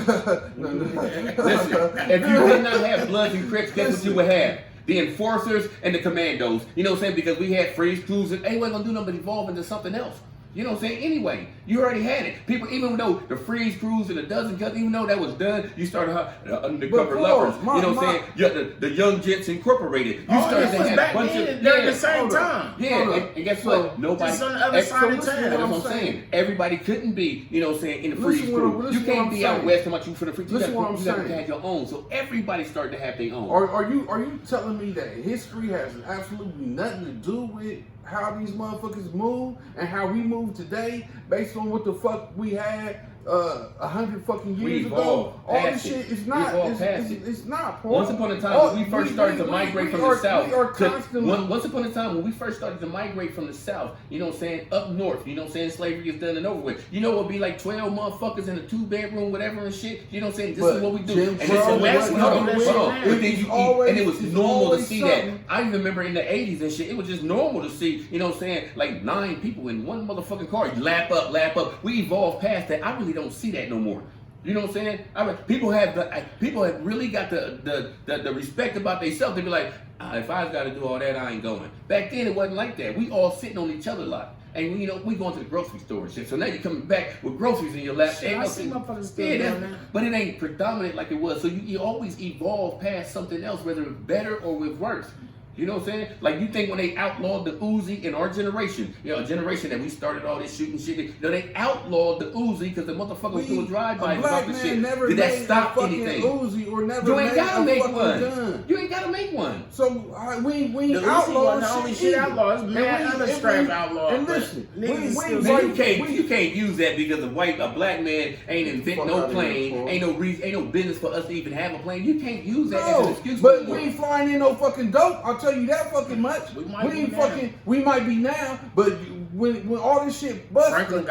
Listen, if you did not have Bloods and Crips, guess what you would have? The Enforcers and the Commandos. You know what I'm saying? Because we had freeze crews and they wasn't gonna do nothing but evolve into something else. You know what I'm saying? Anyway, you already had it. People, even though the freeze crews and the dozen guns, even though that was done, you started undercover But lovers. Paul, You know what I'm saying? You had the Young Gents Incorporated. You All started this to was have back a bunch then, of during the same hold on. time. Yeah, Hold up. and guess So, what? Nobody. just on the other side of listen town. to That's what I'm I'm saying. saying. Everybody couldn't be, you know what I'm saying, in the Listen freeze what- crew. listen You what can't I'm be out saying. west talking about you for the free. You Listen what I'm got to saying. have your own. So everybody started to have their own. Are you telling me that history has absolutely nothing to do with how these motherfuckers move and how we move today based on what the fuck we had 100 fucking We years ago? evolved All this past shit it. is We not. evolved past it. It's not. Paul. Once upon a time, when we first started to migrate from the south. We are constantly. Once upon a time, when we first started to migrate from the south, you know what I'm saying, up north, you know what I'm saying, slavery is done and over with. You know what would be like 12 motherfuckers in a 2-bedroom, whatever and shit. You know what I'm saying? This But is what we do. Jim And Crow this is wasn't Mexico. Hold doing on. that. But then you Always- and it was it's normal to always see something. that. I even remember in the 80s and shit, it was just normal to see, you know what I'm saying, like 9 people in one motherfucking car. You lap up. We evolved past that. I really don't see that no more. You know what I'm saying? People have really got the respect about themselves. They be like, if I got to do all that, I ain't going. Back then it wasn't like that. We all sitting on each other a lot. And you know, we going to the grocery store and shit. So now you're coming back with groceries in your lap. Shit, I see motherfuckers still doing that. But it ain't predominant like it was. So you always evolve past something else, whether it's better or with worse. You know what I'm saying? Like, you think when they outlawed the Uzi in our generation, a generation that we started all this shooting shit, they outlawed the Uzi because the motherfucker was doing drive-bys A black about the man shit. never Did that made stop a fucking anything? Uzi or never You ain't made gotta a make fucking one. gun. You ain't gotta make one. So we The ain't Uzi outlawing wasn't the only shit either. outlaw. It's mad And other we- strap and we- outlaw. And but listen, niggas still Man, say- you can't use that because a black man ain't invent Fuck no outta here, plane, Paul. ain't no business for us to even have a plane. You can't use that as an No, excuse. but anymore. we ain't flying in no fucking dope. I'll tell you that fucking much. We might be ain't now. We might be now, but when all this shit busted, Franklin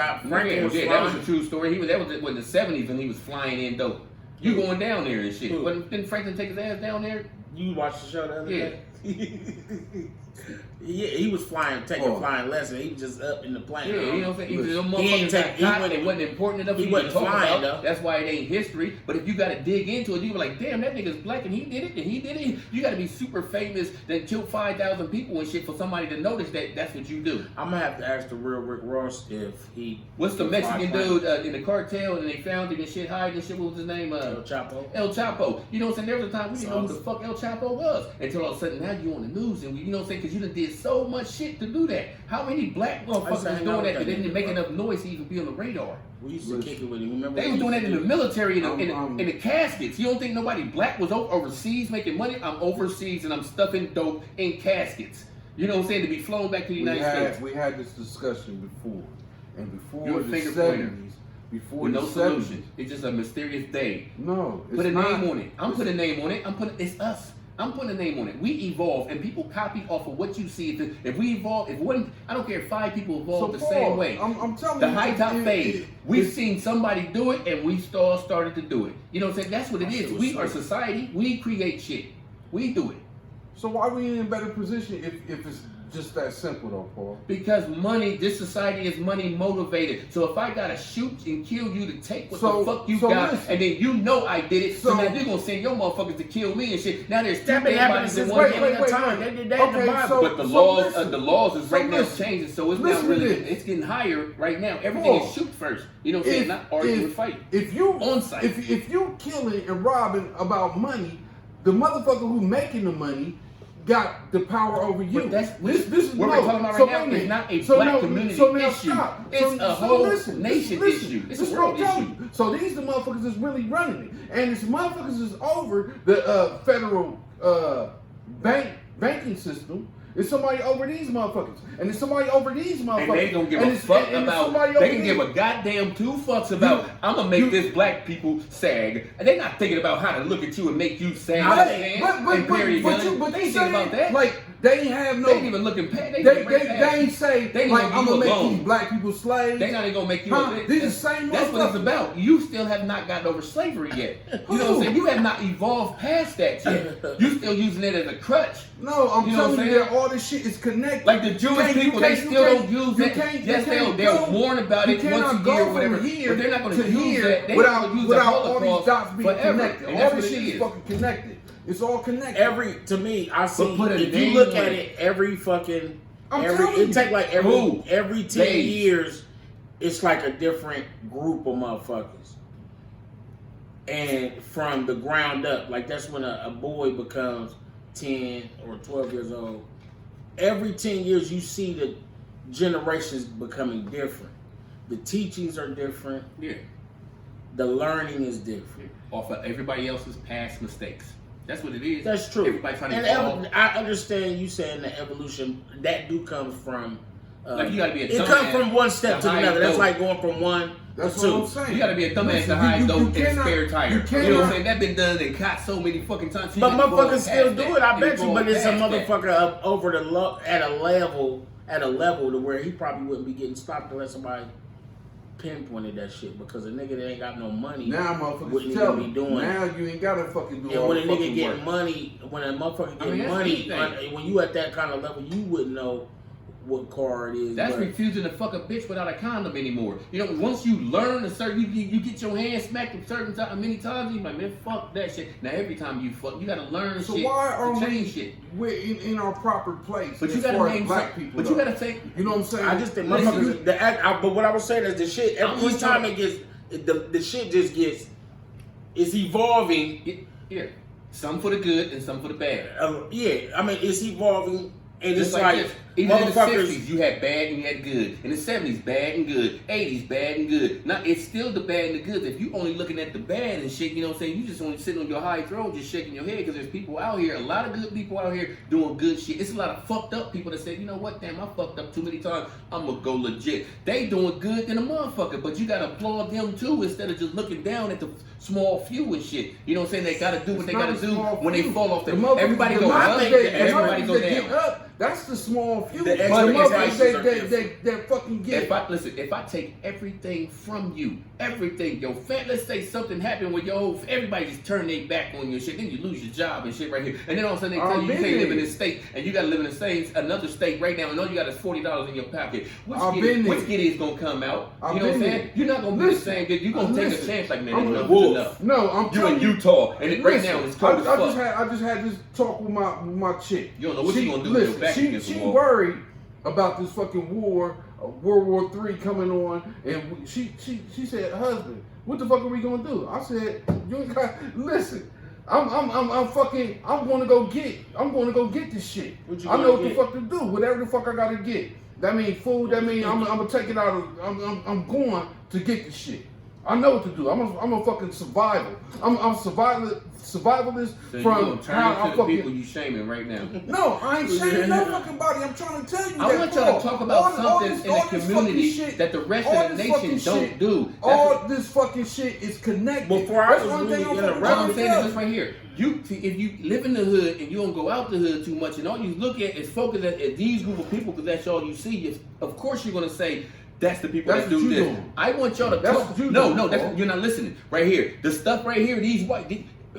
was Yeah, that was a flying. true story. That was in the 70s when he was flying in dope. You going down there and shit. Who? Didn't Franklin take his ass down there? You watched the show the other Yeah. day? Yeah, he was taking Oh. flying lessons. He was just up in the plane. Yeah, you know what I'm saying? Even though He ain't motherfuckers take- got he caught, it wasn't important enough for he you to wasn't talk flying, about. though. That's why it ain't history. But if you got to dig into it, you be like, damn, that nigga's black and he did it and he did it. You got to be super famous that killed 5,000 people and shit for somebody to notice that that's what you do. I'm gonna have to ask the real Rick Ross if he. What's the can Mexican fly dude in the cartel and they found him and shit hiding and shit? What was his name? plane. El Chapo. El Chapo. You know what I'm saying? There was a time we didn't know who the fuck El Chapo was until all of a sudden now you on the news and you know what I'm saying? Because you done did so much shit to do that. How many black motherfuckers was hang out doing with that that didn't nigga, make bro. enough noise to even be on the radar? We used to kick it with him. Remember? They we was doing that used in to the military I'm- in the caskets. You don't think nobody black was overseas making money? I'm overseas and I'm stuffing dope in caskets. You know what I'm saying? To be flown back to the United States. we had this discussion before, and You're before a the finger pointer. 70s, before With the no 70s. solution. It's just a mysterious day. No, it's Put a not. name on it. I'm putting a name on it. It's us. I'm putting a name on it. We evolve, and people copy off of what you see. If we evolve, I don't care if 5 people evolve the Paul, same way. I'm telling The you, high top fade. We've it's- seen somebody do it, and we started to do it. You know what I'm saying? That's what it That is. shit was We are sweet. society. We create shit. We do it. So why are we in a better position if it's just that simple though, Paul? Because money, this society is money motivated. So if I gotta shoot and kill you to take what So- the fuck you so got, listen. and then you know I did it, so So- now you're gonna send your motherfuckers to kill me and shit. Now there's 2 That been dead happening bodies in since one way day. at a time. They did that in the Okay, Bible. so- But the laws, listen. the laws is right So now listen. changing, so it's Listen not to really. this. It's getting higher right now. Everything Paul, is shoot first. You know what I'm saying? Not argue and fight. If you On site. if you killing and robbing about money, the motherfucker who making the money got the power over you. But that's this is what no. we're talking about so right now wait a minute. is not a So black now- community so now issue. stop. It's So- a so whole listen, nation listen. issue. It's This a is what world I'm telling issue. you. So these the motherfuckers is really running it, and it's motherfuckers is over the federal banking system. It's somebody over these motherfuckers, and it's somebody over these motherfuckers. And they don't give And a it's- fuck and it's about. somebody They over can give here. a goddamn 2 fucks about. I'm gonna make this black people sag, and they're not thinking about how to look at you and make you sag. But- and bury your gun. but They you ain't thinking about that. Like they ain't have no. They ain't even looking past. They ain't say They ain't like gonna I'm leave gonna you make alone. these black people slaves. They're not even gonna make you. Huh? These the same That's what it's motherfuckers. about. You still have not gotten over slavery yet. You know what I'm saying? You have not evolved past that yet. You still using it as a crutch. No, I'm You know what telling I'm you saying? that all this shit is connected. Like the Jewish people, they still don't use that. Yes, they'll warn about it once a year or whatever, but they're not going to use that. They're not going to use the without all these Holocaust dots being forever. connected. And All that's this what it shit is is. fucking connected. It's all connected. To me, I see. put a If name you look on at it. it, every fucking, I'm telling it you. take like Who? every 10 Days. years, it's like a different group of motherfuckers. And from the ground up, like that's when a boy becomes 10 or 12 years old. Every 10 years, you see the generations becoming different. The teachings are different. Yeah, The learning is different. off of everybody else's past mistakes. That's what it is. That's true. Everybody trying to And evolve. I understand you saying the evolution that do comes from. Like you gotta be a It dumbass comes from one step to to high another. That's dope. like going from one That's to what I'm two. saying. You gotta be a dumbass Listen, to hide you dope and cannot- spare tire. you You know what I'm cannot- saying? That been done and caught so many fucking times. But You just motherfuckers going still past do that. it. I You bet you. going But it's a past that. motherfucker up over at a level to where he probably wouldn't be getting stopped unless somebody pinpointed that shit. Because a nigga that ain't got no money Now motherfuckers wouldn't tell even me. be doing. Now you ain't gotta fucking do And all when the a nigga fucking get work. money, when a motherfucker I get mean, that's money, anything. when you at that kind of level, you wouldn't know what car it is. That's but- refusing to fuck a bitch without a condom anymore. You know, once you learn a certain, you get your hand smacked a certain time, many times, you like, man, fuck that shit. Now every time you fuck, you gotta learn So shit why to are change we shit. we're in our proper place? But you as gotta far as name black some- people. But you though? gotta say, You know what I'm saying? I just think Listen, motherfuckers. But what I was saying is the shit. I'm Each just time talking- it gets, the shit just gets. It's evolving. yeah. Some for the good and some for the bad. Yeah, I mean, it's evolving, and Just it's like this. Even in the motherfuckers. 60s, you had bad and you had good. In the 70s, bad and good. 80s, bad and good. Now, it's still the bad and the good. If you only looking at the bad and shit, you know what I'm saying? You just only sitting on your high throne just shaking your head because there's people out here, a lot of good people out here doing good shit. It's a lot of fucked up people that say, you know what, damn, I fucked up too many times. I'm going to go legit. They doing good than a motherfucker, but you got to applaud them too instead of just looking down at the small few and shit. You know what I'm saying? They got to do what they got to do when they fall off the... Everybody go up, everybody go down. That's the small few. The They fucking get. If I take everything from you, everything, your let's say something happened with your whole, everybody just turn their back on your shit, then you lose your job and shit right here. And then all of a sudden they tell you you can't live in this state and you gotta live in the same another state right now and all you got is $40 in your pocket. Which kid is gonna come out? You know what I'm saying? You're not gonna be the same kid. You're gonna take a chance like, man, enough is enough. No, I'm you in Utah and right now it's cold as fuck. I just had this talk with my chick. You don't know what she gonna do with your back against the She wall. worried about this fucking war, World War III coming on, and she said, husband, what the fuck are we gonna do? I said, you ain't got, listen, I'm gonna go get this shit. I know what the fuck to do, whatever the fuck I gotta get. That means food, that means I'm gonna take it out of, I'm going to get this shit. I know what to do. I'm a fucking survival. I'm survivalist So from how I the fucking people you shaming right now. No, I ain't shaming no fucking body. I'm trying to tell you. I want y'all to talk about something in the community that the rest of the nation don't do. All this fucking shit is connected. Before I was really All I'm saying is this right here. If you live in the hood and you don't go out the hood too much, and all you look at is focus at these group of people because that's all you see. Of course, you're gonna say. That's the people that do this. Doing. I want y'all to talk. You're not listening. Right here, the stuff right here.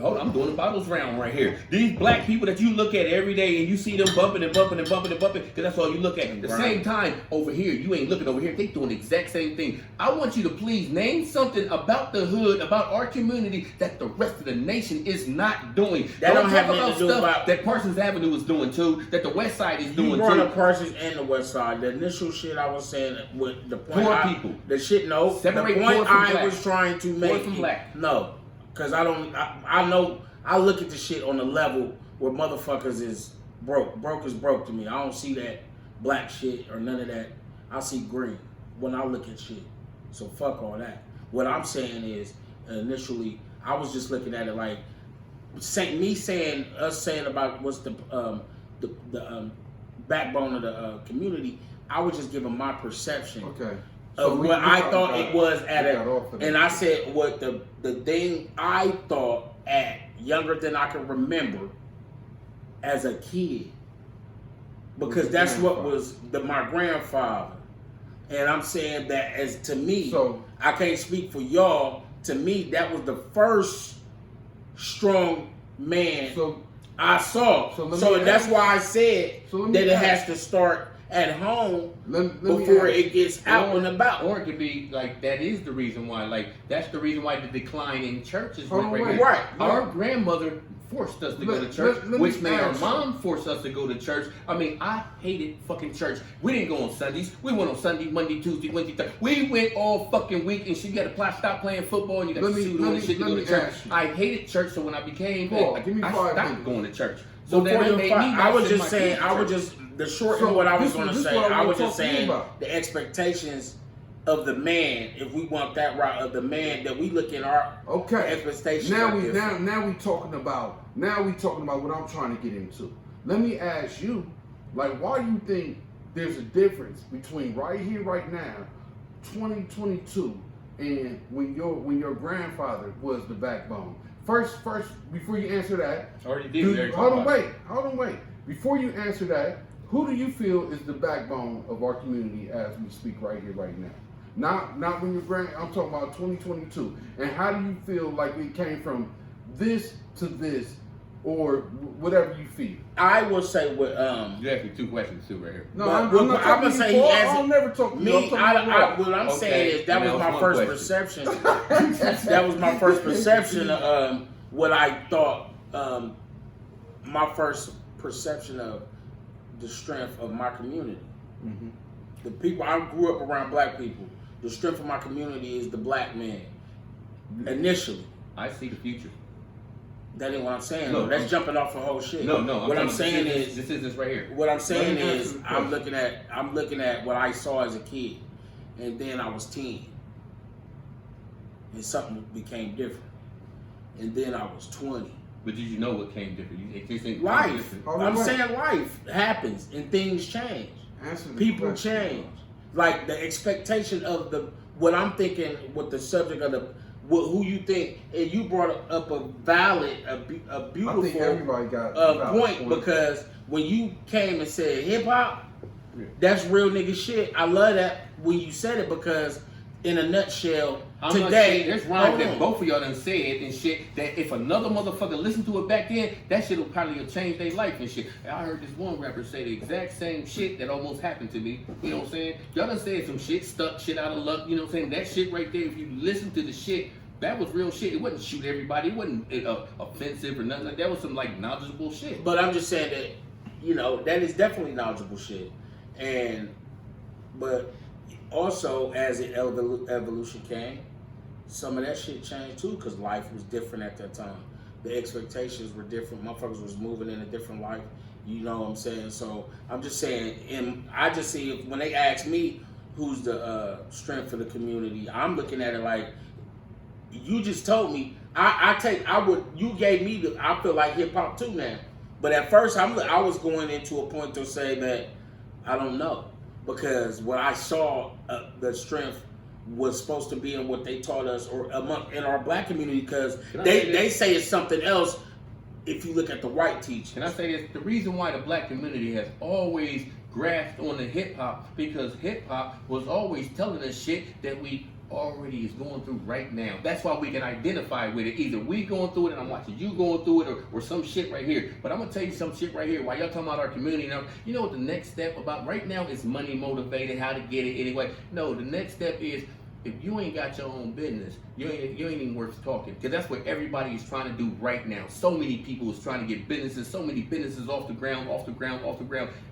Hold on, I'm doing the bottles round right here. These black people that you look at every day and you see them bumping and bumping and bumping and bumping, because that's all you look at. At the same time, over here, you ain't looking over here. They doing the exact same thing. I want you to please name something about the hood, about our community that the rest of the nation is not doing. That don't have talk nothing about to do stuff about that Parsons Avenue is doing too, that the West Side is doing you too. brought up Parsons and the West Side. The initial shit I was saying with the point Poor people. The shit no. Separate the point poor from I black. was trying to make. Poor from black. No, because I don't. I know. I look at the shit on the level where motherfuckers is broke. Broke is broke to me. I don't see that black shit or none of that. I see green when I look at shit. So fuck all that. What I'm saying is, initially, I was just looking at it like, saying about what's the backbone of the community. I was just giving my perception. Okay. Of what I thought it was at and I said what the thing I thought at younger than I can remember as a kid, because that's what was my grandfather, and I'm saying that as to me, so I can't speak for y'all. To me, that was the first strong man I saw. So that's why I said that it has to start at home before it gets out and about. Or it could be like that is the reason why. Like that's the reason why the decline in churches went Right. Our grandmother forced us to go to church, which made our mom force us to go to church. I mean, I hated fucking church. We didn't go on Sundays. We went on Sunday, Monday, Tuesday, Wednesday, Thursday. We went all fucking week, and you got to stop playing football, and you got to suit on and shit to go to church. I hated church, so when I became, I stopped going to church. So then that made me. I was just saying. The short of what I was going to say. I was just saying the expectations of the man. If we want that route of the man, that we look in our expectations. Now we talking about what I'm trying to get into. Let me ask you, like, why do you think there's a difference between right here, right now, 2022, and when your grandfather was the backbone? First, before you answer that, already did. Hold on, wait. Before you answer that, who do you feel is the backbone of our community as we speak right here, right now? Not when I'm talking about 2022. And how do you feel like we came from this to this, or whatever you feel? I will say what you asked me two questions too right here. No, I'm not talking to you. I'll never talk to you. What I'm saying is that was my first perception. That was my first perception of what I thought. My first perception of the strength of my community. Mm-hmm. The people I grew up around, black people. The strength of my community is the black man. Initially, I see the future. That ain't what I'm saying. No, No, that's jumping off a whole shit. No. What I'm saying is this is this right here. What I'm saying Let me is, answer the I'm question. looking at what I saw as a kid, and then I was 10, and something became different, and then I was 20. But did you know what came different? You think Life. Hold on, I'm wait. saying life happens and things change. Answer the People question. change. Like the expectation of what I'm thinking with the subject of who you think, and you brought up a valid, a I think beautiful everybody got a valid point, because when you came and said hip hop, that's real nigga shit. I love that when you said it, because in a nutshell, I'm not today, saying there's rhymes hold that on. both of y'all done said and shit that if another motherfucker listened to it back then, that shit will probably have changed their life and shit. I heard this one rapper say the exact same shit that almost happened to me. You know what I'm saying? Y'all done said some shit, stuck shit out of luck. You know what I'm saying? That shit right there, if you listen to the shit, that was real shit. It wasn't shoot everybody. It wasn't offensive or nothing. That was some like knowledgeable shit. But I'm just saying that, that is definitely knowledgeable shit. But also, as evolution came, some of that shit changed too, because life was different at that time. The expectations were different. Motherfuckers was moving in a different life. You know what I'm saying? So I'm just saying, and I just see when they ask me who's the strength of the community, I'm looking at it like, you just told me. You gave me I feel like hip hop too now. But at first, I was going into a point to say that I don't know, because what I saw the strength was supposed to be in what they taught us, or in our black community, because they say it's something else if you look at the white teachers. Can I say this? The reason why the black community has always grasped on the hip hop, because hip hop was always telling us shit that we already is going through right now. That's why we can identify with it. Either we going through it and I'm watching you going through it, or some shit right here. But I'm gonna tell you some shit right here. While y'all talking about our community now, you know what the next step about right now is money motivated, how to get it anyway. No, the next step is, if you ain't got your own business, you ain't even worth talking. Because that's what everybody is trying to do right now. So many people is trying to get businesses, so many businesses off the ground.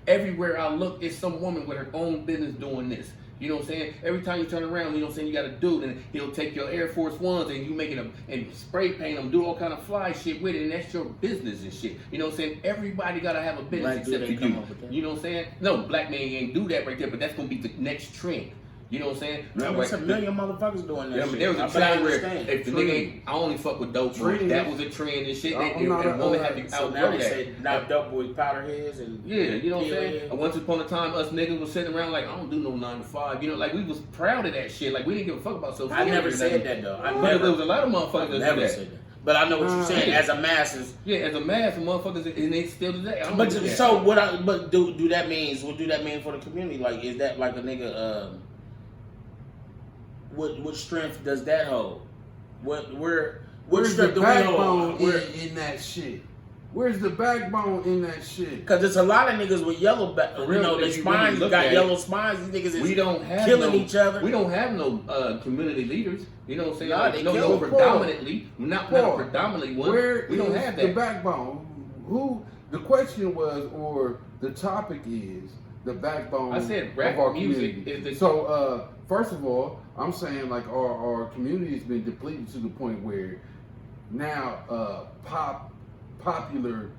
Everywhere I look, it's some woman with her own business doing this. You know what I'm saying? Every time you turn around, you know what I'm saying, you got a dude, and he'll take your Air Force Ones and you making them and spray paint them, do all kind of fly shit with it, and that's your business and shit. You know what I'm saying? Everybody gotta have a business except for you. You know what I'm saying? No, black man ain't do that right there, but that's gonna be the next trend. You know what I'm saying? Man, Like, it's a million motherfuckers doing that yeah, shit. but there was a But I time where understand. if the nigga ain't, I only fuck with dope boys. Trend. That was a trend and shit. I'm And not a woman a- had to So now outgrow they that. say now dope boys powder heads and Yeah, you know what I'm saying? Yeah. And once upon a time, us niggas was sitting around like, I don't do no 9 to 5. You know, like we was proud of that shit. Like we didn't give a fuck about social I never security or said nothing. that though. I But never, there was a lot of I motherfuckers that never do that. said that. But I know what you're saying. As a masses. Yeah, as a mass of motherfuckers, and they still today. I don't But do that. so do that means? What do that mean for the community? Like, is that like a nigga? What strength does that hold? What Where's the strength do we backbone hold? in that shit? Where's the backbone in that shit? Because there's a lot of niggas with yellow back. For You real, know, if their you spines really look got at yellow it, spines. These niggas is we don't have killing no, each other. We don't have no community leaders. You know what I'm saying? Nah, Like, they no, kill predominantly, not a Paul, predominantly one. Where We don't is have the that. backbone? Who the question was, or the topic is the backbone I said rap of our music community. is the- So first of all, I'm saying like our community has been depleted to the point where now popular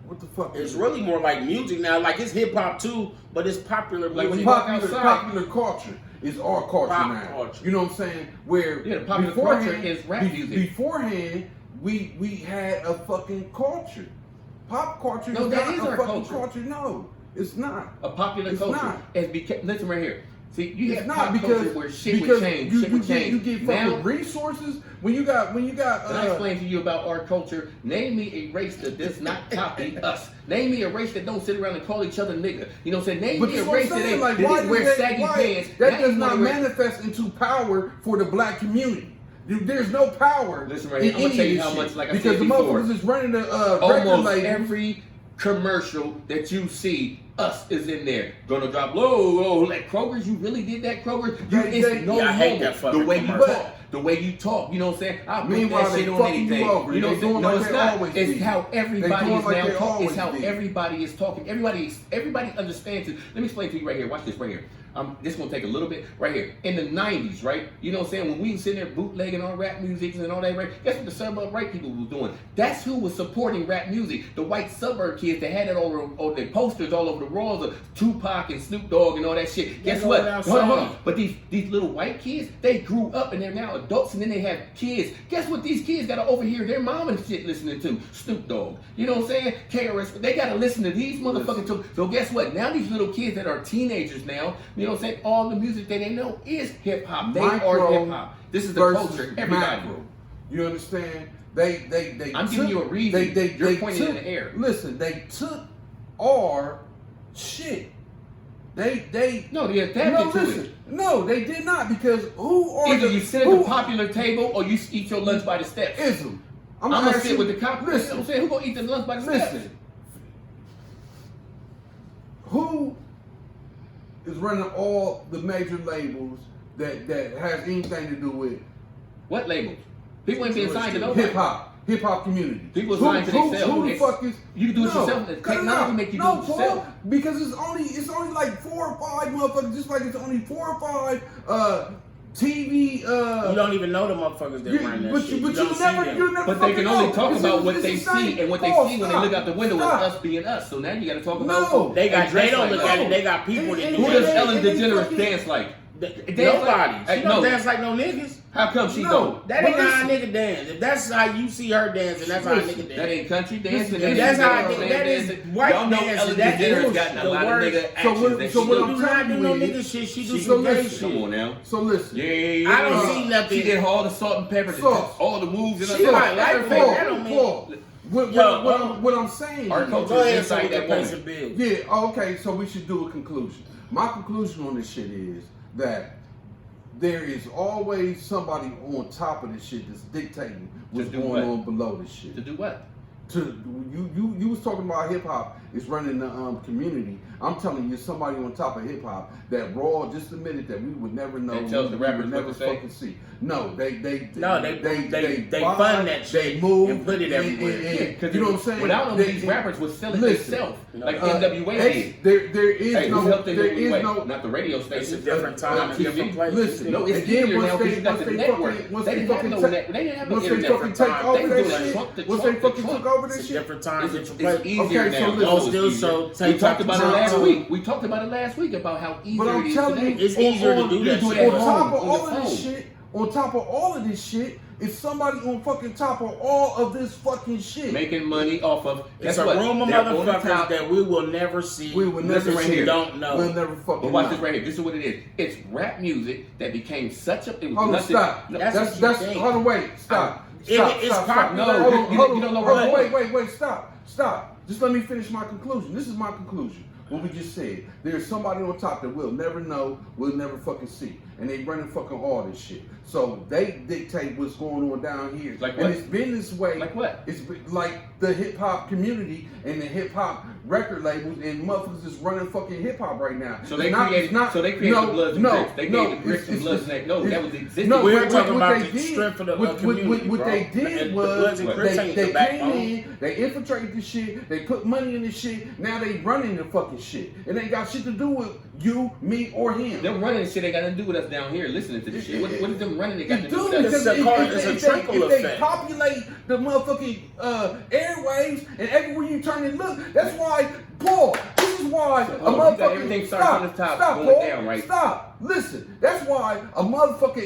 what the fuck It's is it? really more like music now. Like it's hip hop too, but it's popular Like when music. you walk popular outside. popular culture is our culture Pop now. culture. You know what I'm saying? Where Yeah, the popular culture is rap music. Beforehand, we had a fucking culture. Pop culture No, is that not is a our fucking culture. No, it's not. A popular It's culture not. has become. Listen right here. See, you It's have not pop because culture where shit would change. Shit would change. you get fucking Now, resources when you got can I explain to you about our culture? Name me a race that does not copy us. Name me a race that don't sit around and call each other nigga. You know what I'm saying? Name But me a that's what race I'm that saying, ain't like, that why didn't wear does saggy pants. that Now does you not wanna wear- manifest into power for the black community. There's no power. Listen right here, in I'm gonna any tell of you this how shit. much, like I because said the before, motherfuckers is running the record almost label. every commercial that you see, us is in there. Gonna drop low, like Kroger's. You really did that, Kroger? It's no Yeah, I hate normal. that fucking The way you commercial. talk, the way you talk. You know what I'm saying? I'll put Meanwhile, that they shit on fucking anything. you over. You know They what I'm saying? doing No, like it's they not. always It's did. how everybody doing is like now they talking. always It's how did. everybody is talking. Everybody understands it. Let me explain to you right here. Watch this right here. This gonna take a little bit right here. In the 90s, right? You know what I'm saying? When we was sitting there bootlegging our rap music and all that, right? Guess what the suburb right people was doing? That's who was supporting rap music. The white suburb kids that had it over their posters all over the walls of Tupac and Snoop Dogg and all that shit. Guess what? Hold on. But these little white kids, they grew up and they're now adults and then they have kids. Guess what these kids gotta overhear their mom and shit listening to? Snoop Dogg. You know what I'm saying? KRS. They gotta listen to these motherfuckers too. So guess what? Now these little kids that are teenagers now, you know what I'm saying? All the music that they know is hip hop. They are hip hop. This is the culture. Everybody. Macro. You understand? They I'm giving you a reason. You're pointing in the air. Listen, they took our shit. They No, they adapted to it. No, they did not, because who are Either the, you sit at the popular table or you eat your lunch by the steps. ism? I'm gonna sit with the cop. Listen, You know what I'm saying? Who gonna eat the lunch by the steps? listen. Who is running all the major labels that has anything to do with What labels? People ain't being signed to no hip hop community? People signed to themselves. Who the fuck is? You can do it yourself. The technology make you do it yourself. Because it's only like 4 or 5 motherfuckers. Just like it's only 4 or 5 TV. You don't even know the motherfuckers that run that shit. But don't you see never, them. you never. But they can only talk This about is- what this they is the same. see, and what they Pause, see when stop, they look out the window stop. is us being us. So now you got to talk No. about They dress don't like look that. at it. They got people that And- Who do does and- Ellen and they DeGeneres fucking- dance like? Nobody. She Hey, don't no. dance like no niggas. How come she No. don't? That But ain't how a listen. nigga dance. If that's how you see her dancing, that's how a Listen, nigga That dance. ain't country dancing. Listen, That's how I That think that is dancing. white Y'all know dancing. Ellen That DeGeneres is got a the lot of word. nigga So actions what- that so she what do. I'm She do not telling do you no is- nigga shit. She do So some gay listen. Come on shit. now. So listen. Yeah, I don't see nothing. She did all the salt and pepper, Sauce. all the moves and She all might like that. her face. That don't mean- Paul, what I'm saying Our is- culture Go ahead, is so we inside can that pay some woman. bills. Yeah, okay, so we should do a conclusion. My conclusion on this shit is that there is always somebody on top of this shit that's dictating what's To do going what? on below this shit. To do what? You was talking about hip hop is running the community. I'm telling you, somebody on top of hip hop that Raw just admitted that we would never know. That tells the we rappers would what never to say? fucking see. No, they They buy, fund that shit They move and put it everywhere. Yeah, you know what I'm saying? Without them, They- these rappers would sell it listen, themselves, like uh, NWA did. There is Hey, who no, helped there NWA? is no. Not the radio It's a station. different time, a TV. different place. Listen, No, it's and then easier once now because you got the they network. fucking- once They they didn't have fucking no take- net. They didn't have no Once they internet. fucking take time. over They that do like shit, Trump to once Trump they to fucking Trump. took over that It's a shit, different time, It's different easier place. Okay, now. so It's listen. all Still easier. so We take talked about it time last to- week. We talked about it last week about how easy But it I'm is telling today. you, It's easier to do You that do it shit at on at top home, of on all your of this phone. shit, on top of all of this shit, is somebody on fucking top of all of this fucking shit. Making money off of. It's Guess a what? room of They're on the motherfuckers top. that we will never see. We will never Listen right see. here. Don't know. We'll never fucking But watch know. this right here. This is what it is. It's rap music that became such a. It was Hold on, nothing. stop. No, That's That's what you think. hold on, wait, stop. If Stop, it's stop, popular- stop. No, Hold you- on, you hold on, don't know hold on, what- wait, stop. Just let me finish my conclusion. This is my conclusion. What we just said. There's somebody on top that we'll never know, we'll never fucking see. And they running fucking all this shit. So they dictate what's going on down here. Like and what? it's been this way. Like what? It's been like the hip hop community and the hip hop record labels and motherfuckers is running fucking hip hop right now. So they It's not- created. it's not- So they created no, the Bloods and no, Crips. They no, gave the Crips and it's- Bloods and that. No, it's- that was existing. No, We're what- talking what about they the did- strength of the what community, what bro. they And did the was Bloods and Crips they ain't the came backbone. in, they infiltrated the shit, they put money in the shit, now they running the fucking shit. It ain't got shit to do with you, me, or him. Them running shit ain't got nothing to do with us down here listening to this shit. What is them running? They got to It do do with us. because It's a car- if it's a they- trickle if they effect. populate the motherfucking airwaves and everywhere you turn and look, that's why, Paul, this is why So, a hold on, you got motherfucking everything starts stop, on the top, stop, going Paul, down, right? Stop. Listen, that's why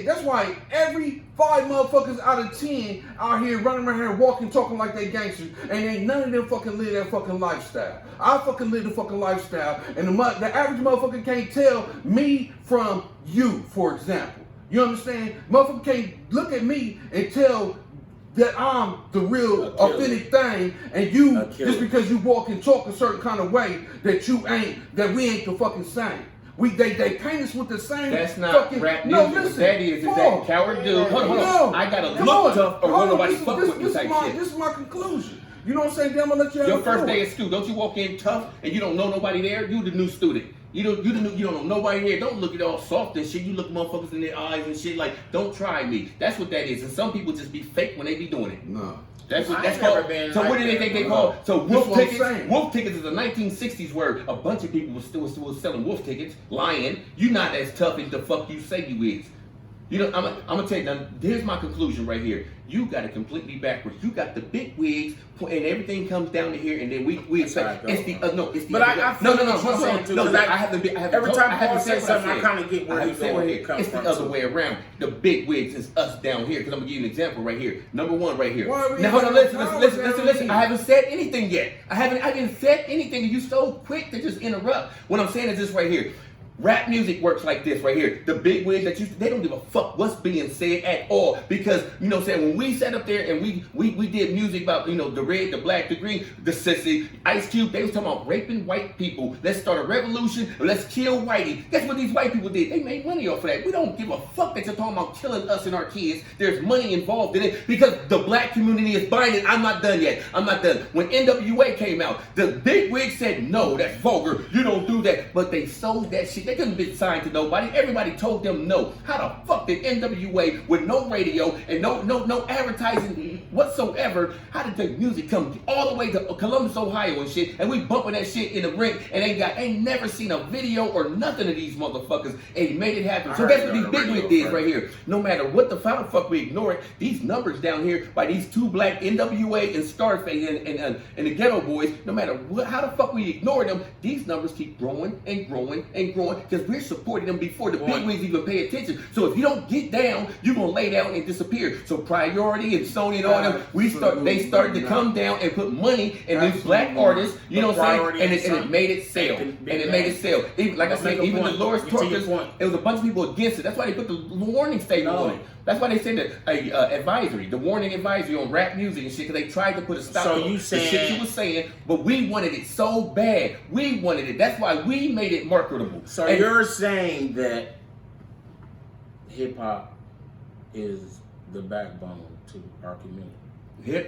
that's why every 5 motherfuckers out of 10 out here running around here walking, talking like they gangsters, and ain't none of them fucking live that fucking lifestyle. I fucking live the fucking lifestyle, and the average motherfucker can't tell me from you, for example. You understand? Motherfucker can't look at me and tell that I'm the real A killer. authentic thing, and you A killer. just because you walk and talk a certain kind of way that we ain't the fucking same. They paint us with the same. That's not fucking, rap no, music. listen, What that is Paul, that coward dude. Hold on. no, I gotta come look on, tough or hold won't on, nobody this is- fuck this- with me this is type my- shit. This is my conclusion. You know what I'm saying? Then I'm gonna let you have Your the first floor. day of school, don't you walk in tough and you don't know nobody there? You the new student. You don't know nobody here. Don't look at all soft and shit. You look motherfuckers in their eyes and shit like, don't try me. That's what that is. And some people just be fake when they be doing it. No. That's what I that's ain't never called. been So like what do they that, think they bro. call? So That's wolf what I'm tickets. saying. Wolf tickets is a 1960s word. A bunch of people was selling wolf tickets, lying. You not as tough as the fuck you say you is. You know, I'm gonna tell you now. Here's my conclusion right here. You got it completely backwards. You got the big wigs, and everything comes down to here, and then we That's how expect it it's goes, the no, it's the But other I way. feel no, what you're saying, too, no. 'cause I haven't every time I haven't Paul says said what I something, I said. kinda get where I he's haven't said going. what he come It's from, the other too. way around. The big wigs is us down here. Because I'm gonna give you an example right here. Number one right here. Why are we Now hold on, having listen. power down here? I haven't said anything yet. I didn't said anything. You so quick to just interrupt. What I'm saying is this right here. Rap music works like this right here. The big wigs they don't give a fuck what's being said at all. Because, you know what I'm saying, when we sat up there and we did music about, you know, the red, the black, the green, the sissy, Ice Cube, they was talking about raping white people. Let's start a revolution. Let's kill whitey. Guess what these white people did? They made money off of that. We don't give a fuck that you're talking about killing us and our kids. There's money involved in it because the black community is buying it. I'm not done yet. I'm not done. When NWA came out, the big wigs said, no, that's vulgar. You don't do that. But they sold that shit. They couldn't be signed to nobody. Everybody told them no. How the fuck did NWA with no radio and no advertising whatsoever? How did the music come all the way to Columbus, Ohio and shit? And we bumping that shit in the ring and ain't never seen a video or nothing of these motherfuckers and made it happen. I So heard that's it what on these the big radio wigs did first. right here. No matter what the how the fuck we ignore it, these numbers down here by these two black NWA and Scarface and the Ghetto Boys, no matter how the fuck we ignore them, these numbers keep growing and growing and growing because we're supporting them before the big wigs even pay attention. So if you don't get down, you're gonna lay down and disappear. So Priority and Sony and all them, they started to come down and put money in these black Absolutely. artists, you know what I'm Priority saying? And and it made it sell. Big And it made it sell. Even, like I said, Make a even point. Dolores Get to your Torres, point. it was a bunch of people against it. That's why they put the warning statement No. on it. That's why they said that advisory, the warning advisory on rap music and shit, because they tried to put a stop So to you the shit saying- you was saying, but we wanted it so bad. We wanted it. That's why we made it marketable. So And you're saying that hip hop is the backbone to our community.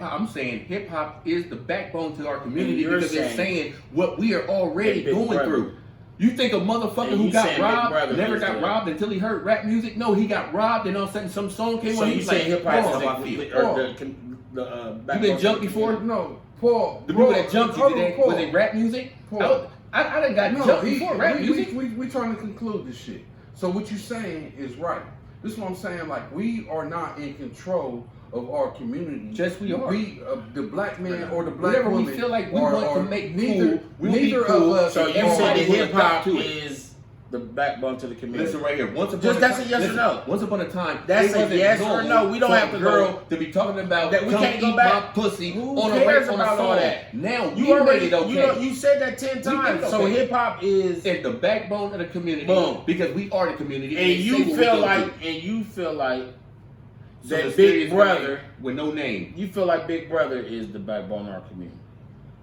I'm saying hip hop is the backbone to our community you're because it's saying- saying what we are already And Big going Brother. through. You think a motherfucker And who you got saying Big robbed Brother never is got the- robbed until he heard rap music? No, he got robbed and all of a sudden some song came So on. you He's like, saying hip "Oh, hop how I is feel." the You backbone been to jumped the before? community? No, Paul. The people Paul, that jumped you hold on, today, Paul. was it rap music? Paul. I done got No, jumped before rap music. we trying to conclude this shit. So what you saying is right. This is what I'm saying. Like, we are not in control of our community. Yes, we are. We, the black man or the black Whatever we woman, feel like we are- want to are make neither, cool, we'll be neither cool. of us. So you Everybody said that will hip adapt hop to it. is the backbone to the community. Listen right here. Once upon Just a that's time, a yes or listen, no. Once upon a time, That's it a wasn't yes or normal no. We don't for have a to girl go- to be talking about That we come can't go eat back. my pussy Who on a cares on a about all song. that? Now You we already made it okay. you said that 10 We times. did So okay. hip hop is It's the backbone of the community. Boom. Because we are the community. and they you say what we feel gonna like do. So that the Big serious Brother, guy with no name. you feel like Big Brother is the backbone of our community.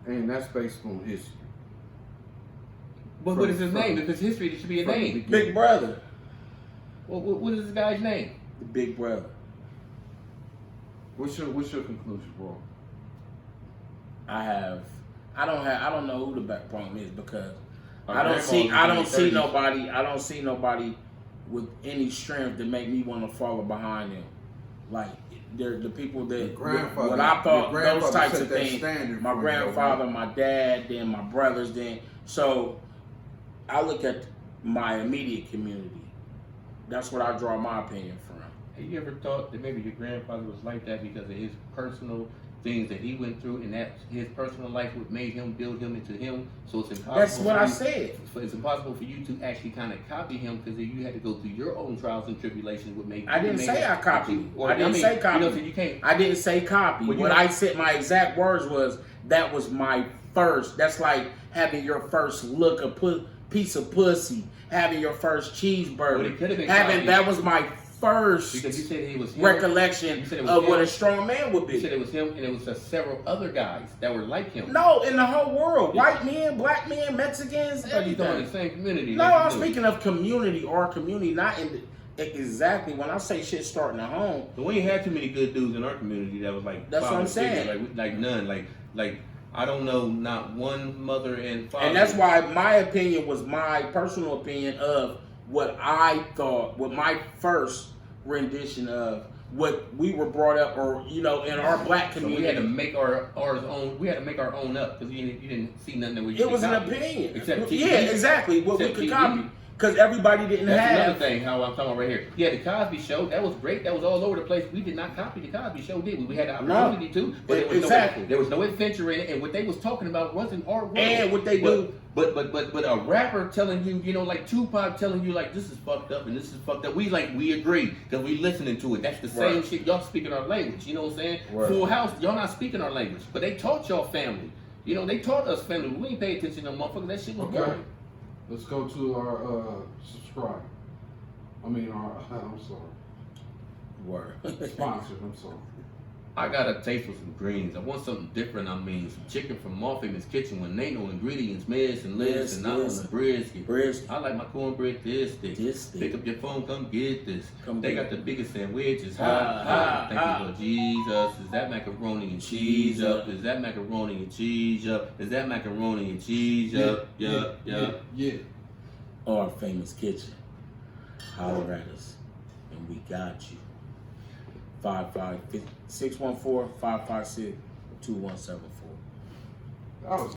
And that's based on history. But what is his name? If it's history, it should be a From the name. beginning. Big Brother. What is this guy's name? The Big Brother. What's your conclusion, bro? I don't know who the backbone is because Our I don't see grandmas in their 30s. I don't see nobody with any strength to make me want to follow behind them. Like they're the people that Your grandfather- what I thought your those grandfather types set of that things. standard My for you, grandfather, though, my dad, then my brothers, then so I look at my immediate community. That's what I draw my opinion from. Have you ever thought that maybe your grandfather was like that because of his personal things that he went through, and that his personal life would made him build him into him? So it's impossible. That's what for I you- said. So it's impossible for you to actually kind of copy him because you had to go through your own trials and tribulations. What made I didn't made say him I copied. Or, I didn't say copy. You know, so you can't. I didn't say copy. Well, you What know- I said, my exact words was that was my first. That's like having your first look of piece of pussy, having your first Well, cheeseburger, it could have been having copied. that was my first Because you said it was him. recollection You said it was of what him. a strong man would You said be. it was him, and it was several other guys that were like him. No, in the whole world, white men, black men, Mexicans, I thought you talking about everything. the same community. No, like I'm you do. speaking of community or community, not in the, exactly when I say shit starting at home. But we ain't had too many good dudes in our community that was like. That's what I'm father figures, saying. Like none. Like I don't know not one mother and father. And that's why my opinion was my personal opinion of what I thought, what my first rendition of what we were brought up, or in our black So community. we had to make our own. We had to make our own up because you didn't see nothing that we. It was an copy. opinion. Except TV. Yeah, exactly. What we Except could TV. copy. Because everybody didn't That's have. another thing. How I'm talking about right here. Yeah, the Cosby Show. That was great. That was all over the place. We did not copy the Cosby Show, did we? We had the opportunity to, but there was Exactly. there was no adventure in it, and what they was talking about wasn't our world. And what they do. But a rapper telling you, like Tupac telling you, like, this is fucked up and this is fucked up. We agree because we listening to it. That's the same Right. shit. Y'all speaking our language. You know what I'm saying? Right. Full House. Y'all not speaking our language, but they taught y'all family. They taught us family. We ain't pay attention to them motherfuckers. That shit was Okay. boring. Let's go to our subscriber. I'm sorry. Word. Sponsor, I'm sorry. I got a taste for some greens. I want something different. I mean, some chicken from Morpheus Kitchen with ain't no ingredients, miss and lists, and not on the brisket. Brisket. I like my cornbread this thick. This thick. Pick up your phone, come get this. Come They get got the biggest sandwiches. Ha, Thank you, Lord Jesus. Is that macaroni and cheese up? Is that macaroni and cheese up? Is that macaroni and cheese up? Yup. Yeah. Our famous kitchen. Holler at us, and we got you. 614-556-2174. That was